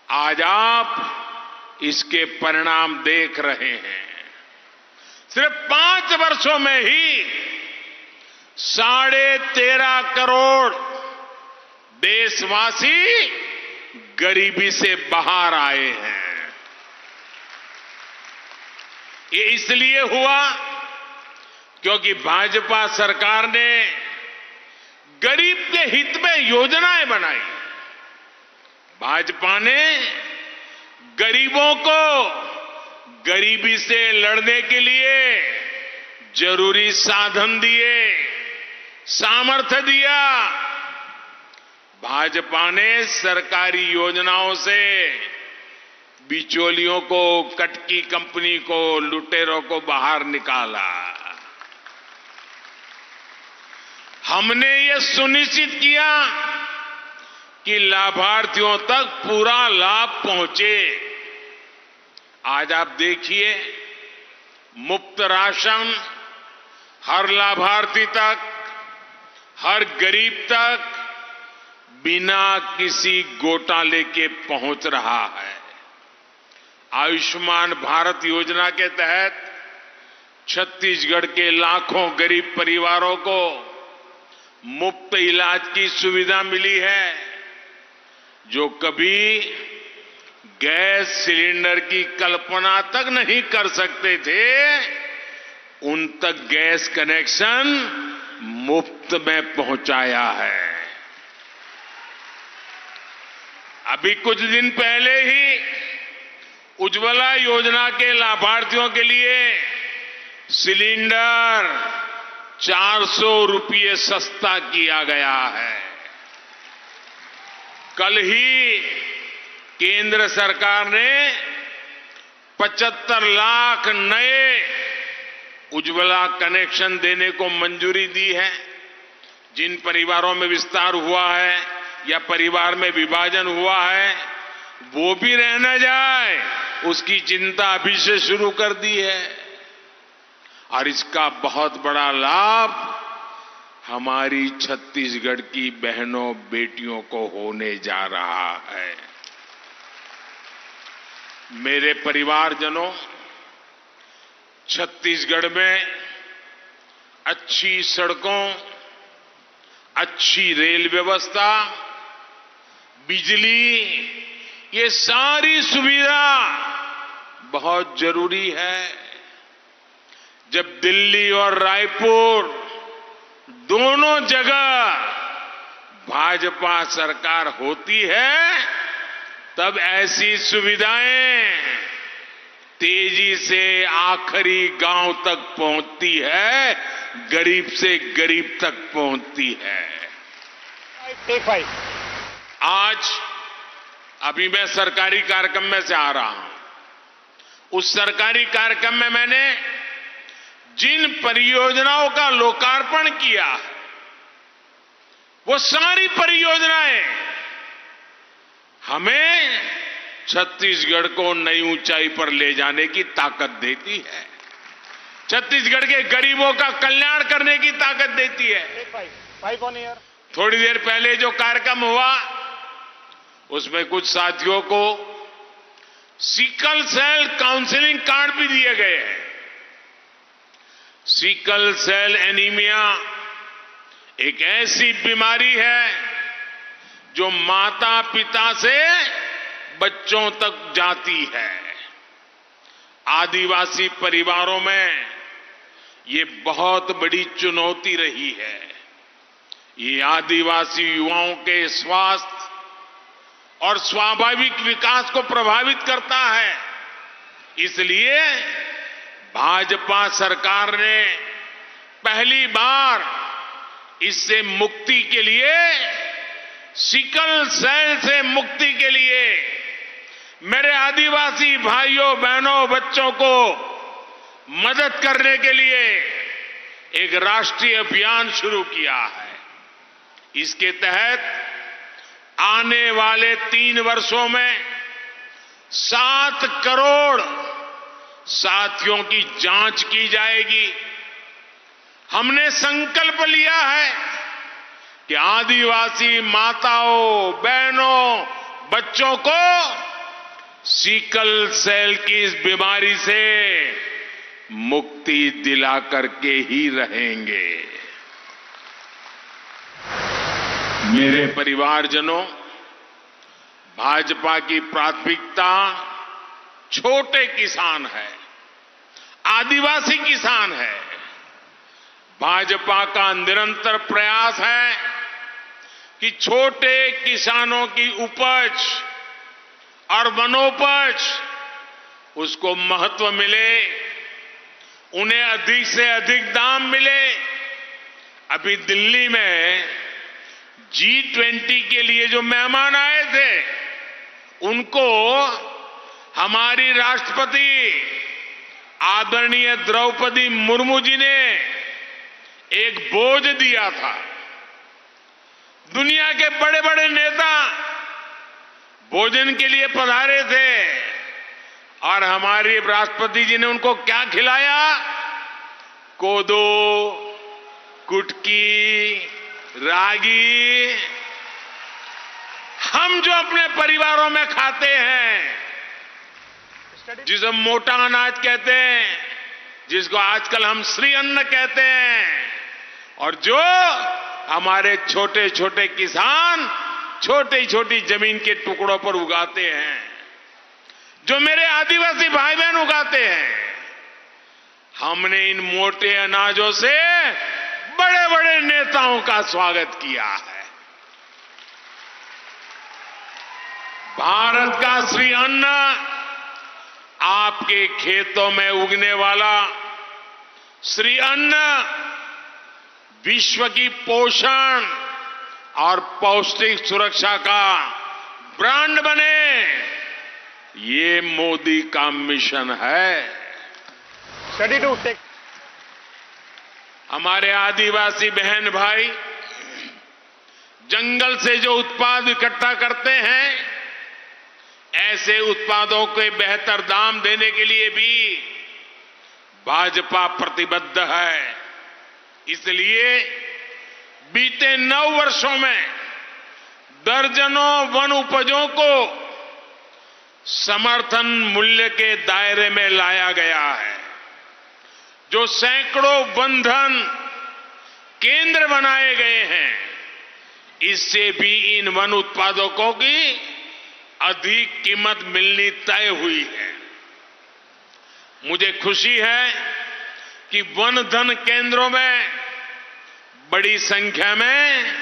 I: आज आप इसके परिणाम देख रहे हैं। सिर्फ 5 वर्षों में ही 13.5 करोड़ देशवासी गरीबी से बाहर आए हैं। ये इसलिए हुआ क्योंकि भाजपा सरकार ने गरीब के हित में योजनाएं बनाई। भाजपा ने गरीबों को गरीबी से लड़ने के लिए जरूरी साधन दिए, सामर्थ्य दिया। भाजपा ने सरकारी योजनाओं से बिचौलियों को, कटकी कंपनी को, लुटेरों को बाहर निकाला। हमने ये सुनिश्चित किया कि लाभार्थियों तक पूरा लाभ पहुंचे। आज आप देखिए, मुफ्त राशन हर लाभार्थी तक, हर गरीब तक बिना किसी घोटाले के पहुंच रहा है। आयुष्मान भारत योजना के तहत छत्तीसगढ़ के लाखों गरीब परिवारों को मुफ्त इलाज की सुविधा मिली है। जो कभी गैस सिलेंडर की कल्पना तक नहीं कर सकते थे, उन तक गैस कनेक्शन मुफ्त में पहुंचाया है। अभी कुछ दिन पहले ही उज्ज्वला योजना के लाभार्थियों के लिए सिलेंडर 400 रुपये सस्ता किया गया है। कल ही केंद्र सरकार ने 75 लाख नए उज्ज्वला कनेक्शन देने को मंजूरी दी है। जिन परिवारों में विस्तार हुआ है या परिवार में विभाजन हुआ है, वो भी रह न जाए, उसकी चिंता अभी से शुरू कर दी है। और इसका बहुत बड़ा लाभ हमारी छत्तीसगढ़ की बहनों बेटियों को होने जा रहा है। मेरे परिवारजनों, छत्तीसगढ़ में अच्छी सड़कों, अच्छी रेल व्यवस्था, बिजली, ये सारी सुविधा बहुत जरूरी है। जब दिल्ली और रायपुर दोनों जगह भाजपा सरकार होती है, तब ऐसी सुविधाएं तेजी से आखिरी गांव तक पहुंचती है, गरीब से गरीब तक पहुंचती है। आज अभी मैं सरकारी कार्यक्रम में से आ रहा हूं। उस सरकारी कार्यक्रम में मैंने जिन परियोजनाओं का लोकार्पण किया, वो सारी परियोजनाएं हमें छत्तीसगढ़ को नई ऊंचाई पर ले जाने की ताकत देती है, छत्तीसगढ़ के गरीबों का कल्याण करने की ताकत देती है। थोड़ी देर पहले जो कार्यक्रम हुआ उसमें कुछ साथियों को सिकल सेल काउंसलिंग कार्ड भी दिए गए हैं। सिकल सेल एनीमिया एक ऐसी बीमारी है जो माता पिता से बच्चों तक जाती है। आदिवासी परिवारों में ये बहुत बड़ी चुनौती रही है। ये आदिवासी युवाओं के स्वास्थ्य और स्वाभाविक विकास को प्रभावित करता है। इसलिए भाजपा सरकार ने पहली बार इससे मुक्ति के लिए, सिकल सेल से मुक्ति के लिए मेरे आदिवासी भाइयों बहनों बच्चों को मदद करने के लिए एक राष्ट्रीय अभियान शुरू किया है। इसके तहत आने वाले 3 वर्षों में 7 करोड़ साथियों की जांच की जाएगी। हमने संकल्प लिया है कि आदिवासी माताओं बहनों बच्चों को सिकल सेल की इस बीमारी से मुक्ति दिला करके ही रहेंगे। मेरे परिवारजनों, भाजपा की प्राथमिकता छोटे किसान है, आदिवासी किसान है। भाजपा का निरंतर प्रयास है कि छोटे किसानों की उपज और वनोपज उसको महत्व मिले, उन्हें अधिक से अधिक दाम मिले। अभी दिल्ली में G20 के लिए जो मेहमान आए थे, उनको हमारी राष्ट्रपति आदरणीय द्रौपदी मुर्मू जी ने एक बोझ दिया था। दुनिया के बड़े बड़े नेता भोजन के लिए पधारे थे और हमारे राष्ट्रपति जी ने उनको क्या खिलाया? कोदो, कुटकी, रागी। हम जो अपने परिवारों में खाते हैं, जिसे मोटा अनाज कहते हैं, जिसको आजकल हम श्री अन्न कहते हैं, और जो हमारे छोटे छोटे किसान छोटी छोटी जमीन के टुकड़ों पर उगाते हैं, जो मेरे आदिवासी भाई बहन उगाते हैं, हमने इन मोटे अनाजों से बड़े बड़े नेताओं का स्वागत किया है। भारत का श्री अन्न, आपके खेतों में उगने वाला श्री अन्न विश्व की पोषण और पौष्टिक सुरक्षा का ब्रांड बने, ये मोदी का मिशन है। हमारे आदिवासी बहन भाई जंगल से जो उत्पाद इकट्ठा करते हैं, ऐसे उत्पादों के बेहतर दाम देने के लिए भी भाजपा प्रतिबद्ध है। इसलिए बीते 9 वर्षों में दर्जनों वन उपजों को समर्थन मूल्य के दायरे में लाया गया है। जो सैकड़ों वनधन केंद्र बनाए गए हैं, इससे भी इन वन उत्पादकों की अधिक कीमत मिलनी तय हुई है। मुझे खुशी है कि वनधन केंद्रों में बड़ी संख्या में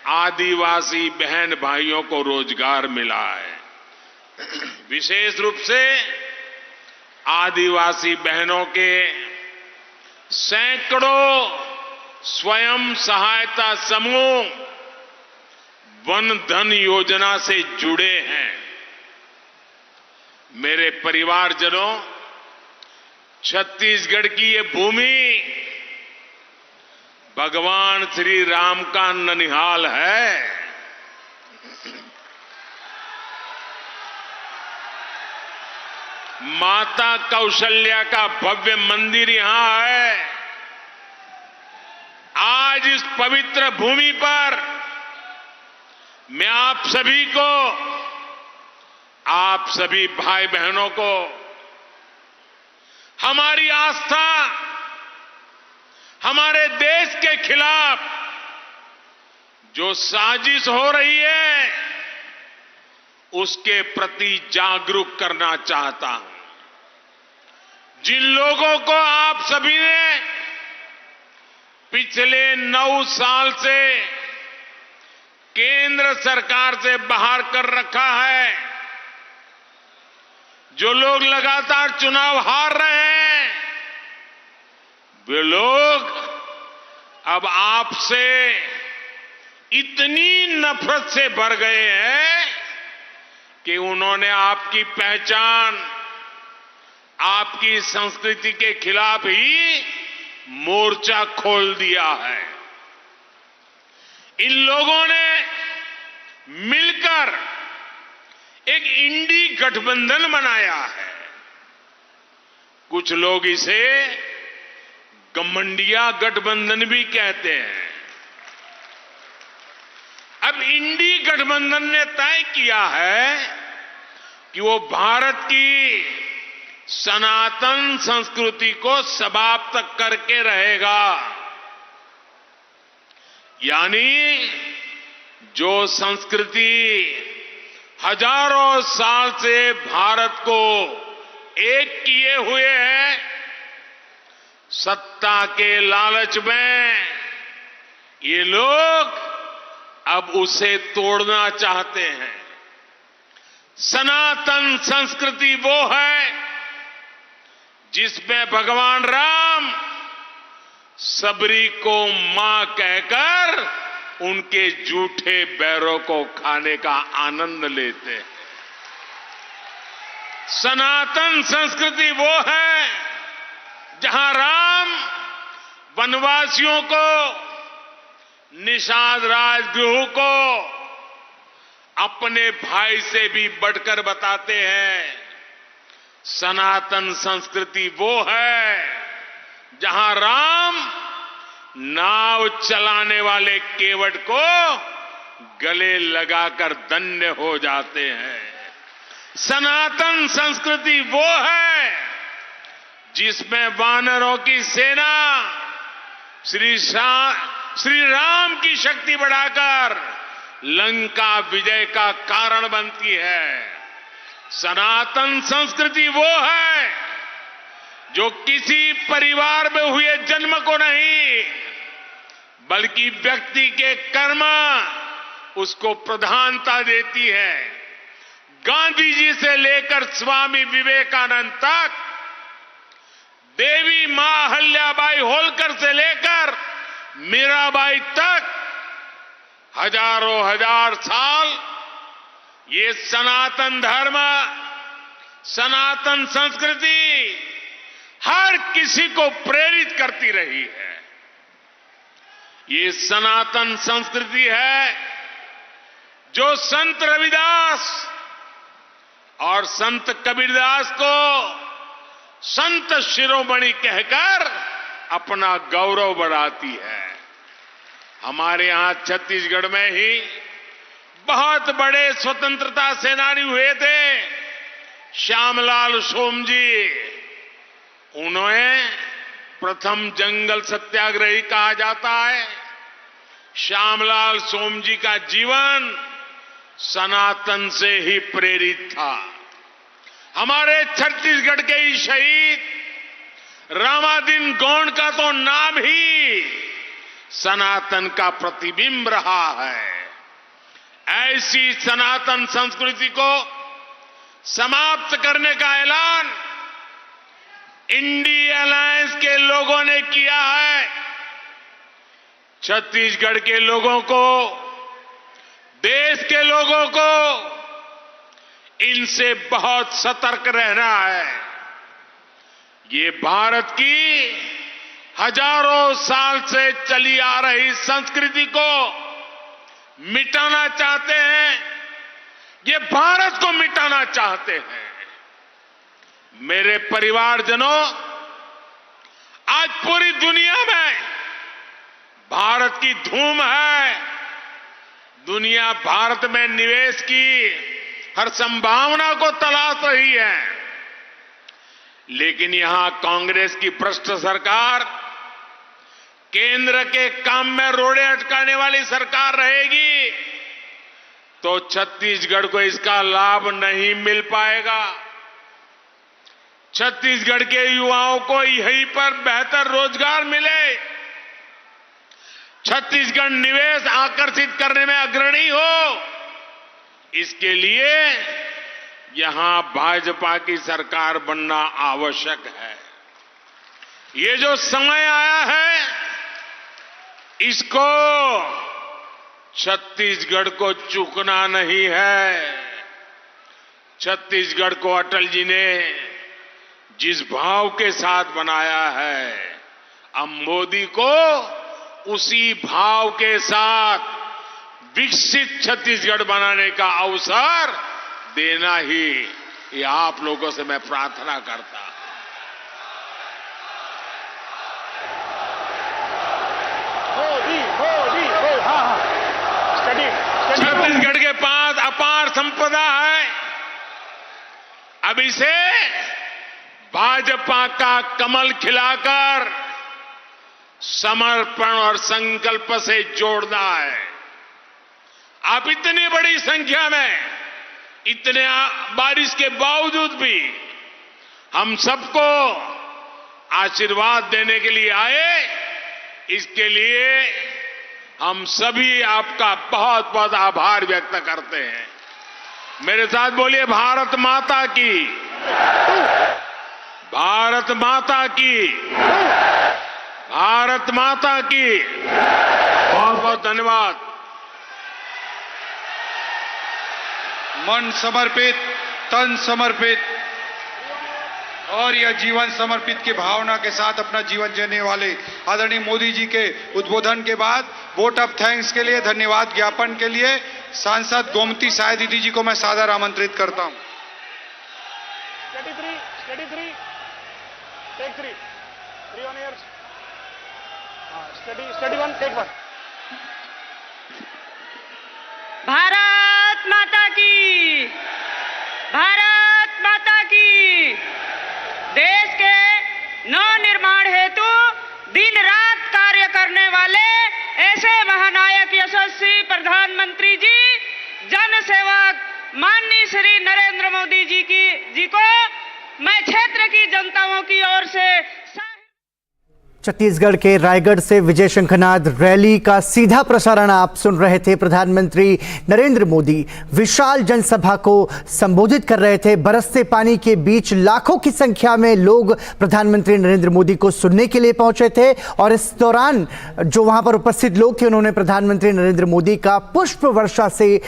I: आदिवासी बहन भाइयों को रोजगार मिला है। विशेष रूप से आदिवासी बहनों के सैकड़ों स्वयं सहायता समूह वन धन योजना से जुड़े हैं। मेरे परिवारजनों, छत्तीसगढ़ की ये भूमि भगवान श्री राम का ननिहाल है। माता कौशल्या का भव्य मंदिर यहां है। आज इस पवित्र भूमि पर मैं आप सभी को, आप सभी भाई बहनों को हमारी आस्था हमारे देश के खिलाफ जो साजिश हो रही है उसके प्रति जागरूक करना चाहता हूं। जिन लोगों को आप सभी ने पिछले 9 साल से केंद्र सरकार से बाहर कर रखा है, जो लोग लगातार चुनाव हार रहे हैं, वे लोग अब आपसे इतनी नफरत से भर गए हैं कि उन्होंने आपकी पहचान, आपकी संस्कृति के खिलाफ ही मोर्चा खोल दिया है। इन लोगों ने मिलकर एक इंडी गठबंधन बनाया है। कुछ लोग इसे गठबंडिया गठबंधन भी कहते हैं। अब इंडी गठबंधन ने तय किया है कि वो भारत की सनातन संस्कृति को समाप्त करके रहेगा। यानी जो संस्कृति हजारों साल से भारत को एक किए हुए है, सत्ता के लालच में ये लोग अब उसे तोड़ना चाहते हैं। सनातन संस्कृति वो है जिसमें भगवान राम सबरी को मां कहकर उनके झूठे बैरों को खाने का आनंद लेते हैं। सनातन संस्कृति वो है जहां राम वनवासियों को, निषाद राजगृह को अपने भाई से भी बढ़कर बताते हैं। सनातन संस्कृति वो है जहां राम नाव चलाने वाले केवट को गले लगाकर धन्य हो जाते हैं। सनातन संस्कृति वो है जिसमें वानरों की सेना श्री राम की शक्ति बढ़ाकर लंका विजय का कारण बनती है। सनातन संस्कृति वो है जो किसी परिवार में हुए जन्म को नहीं बल्कि व्यक्ति के कर्म उसको प्रधानता देती है। गांधी जी से लेकर स्वामी विवेकानंद तक, देवी मां अहल्याबाई होलकर से लेकर मीराबाई तक हजारों हजार साल ये सनातन धर्म, सनातन संस्कृति हर किसी को प्रेरित करती रही है। ये सनातन संस्कृति है जो संत रविदास और संत कबीरदास को संत शिरोमणि कहकर अपना गौरव बढ़ाती है। हमारे यहां छत्तीसगढ़ में ही बहुत बड़े स्वतंत्रता सेनानी हुए थे, श्यामलाल सोमजी। उन्हें प्रथम जंगल सत्याग्रही कहा जाता है। श्यामलाल सोमजी का जीवन सनातन से ही प्रेरित था। हमारे छत्तीसगढ़ के ही शहीद रामादीन गौंड का तो नाम ही सनातन का प्रतिबिंब रहा है। ऐसी सनातन संस्कृति को समाप्त करने का ऐलान इंडिया अलायंस के लोगों ने किया है। छत्तीसगढ़ के लोगों को, देश के लोगों को इनसे बहुत सतर्क रहना है। ये भारत की हजारों साल से चली आ रही संस्कृति को मिटाना चाहते हैं, ये भारत को मिटाना चाहते हैं। मेरे परिवारजनों, आज पूरी दुनिया में भारत की धूम है। दुनिया भारत में निवेश की हर संभावना को तलाश रही है, लेकिन यहां कांग्रेस की भ्रष्ट सरकार, केंद्र के काम में रोड़े अटकाने वाली सरकार रहेगी तो छत्तीसगढ़ को इसका लाभ नहीं मिल पाएगा। छत्तीसगढ़ के युवाओं को यहीं पर बेहतर रोजगार मिले, छत्तीसगढ़ निवेश आकर्षित करने में अग्रणी हो, इसके लिए यहां भाजपा की सरकार बनना आवश्यक है। ये जो समय आया है, इसको छत्तीसगढ़ को चूकना नहीं है। छत्तीसगढ़ को अटल जी ने जिस भाव के साथ बनाया है, अब मोदी को उसी भाव के साथ विकसित छत्तीसगढ़ बनाने का अवसर देना ही, ये आप लोगों से मैं प्रार्थना करता हूं। छत्तीसगढ़ के पास अपार संपदा है, अब इसे भाजपा का कमल खिलाकर समर्पण और संकल्प से जोड़ना है। आप इतनी बड़ी संख्या में, इतने बारिश के बावजूद भी हम सबको आशीर्वाद देने के लिए आए, इसके लिए हम सभी आपका बहुत बहुत आभार व्यक्त करते हैं। मेरे साथ बोलिए, भारत माता की, भारत माता की, भारत माता की। बहुत बहुत धन्यवाद।
K: मन समर्पित, तन समर्पित और यह जीवन समर्पित की भावना के साथ अपना जीवन जीने वाले आदरणीय मोदी जी के उद्बोधन के बाद वोट ऑफ थैंक्स के लिए, धन्यवाद ज्ञापन के लिए सांसद गोमती साय दीदी जी को मैं सादर आमंत्रित करता हूं।
L: भारत माता की, भारत माता की। देश के नवनिर्माण हेतु दिन रात कार्य करने वाले ऐसे महानायक यशस्वी प्रधानमंत्री जी, जन सेवक माननीय श्री नरेंद्र मोदी जी को मैं क्षेत्र की जनताओं की ओर से
A: छत्तीसगढ़ के रायगढ़ से विजय शंखनाद रैली का सीधा प्रसारण आप सुन रहे थे। प्रधानमंत्री नरेंद्र मोदी विशाल जनसभा को संबोधित कर रहे थे। बरसते पानी के बीच लाखों की संख्या में लोग प्रधानमंत्री नरेंद्र मोदी को सुनने के लिए पहुंचे थे और इस दौरान जो वहां पर उपस्थित लोग थे, उन्होंने प्रधानमंत्री नरेंद्र मोदी का पुष्प वर्षा से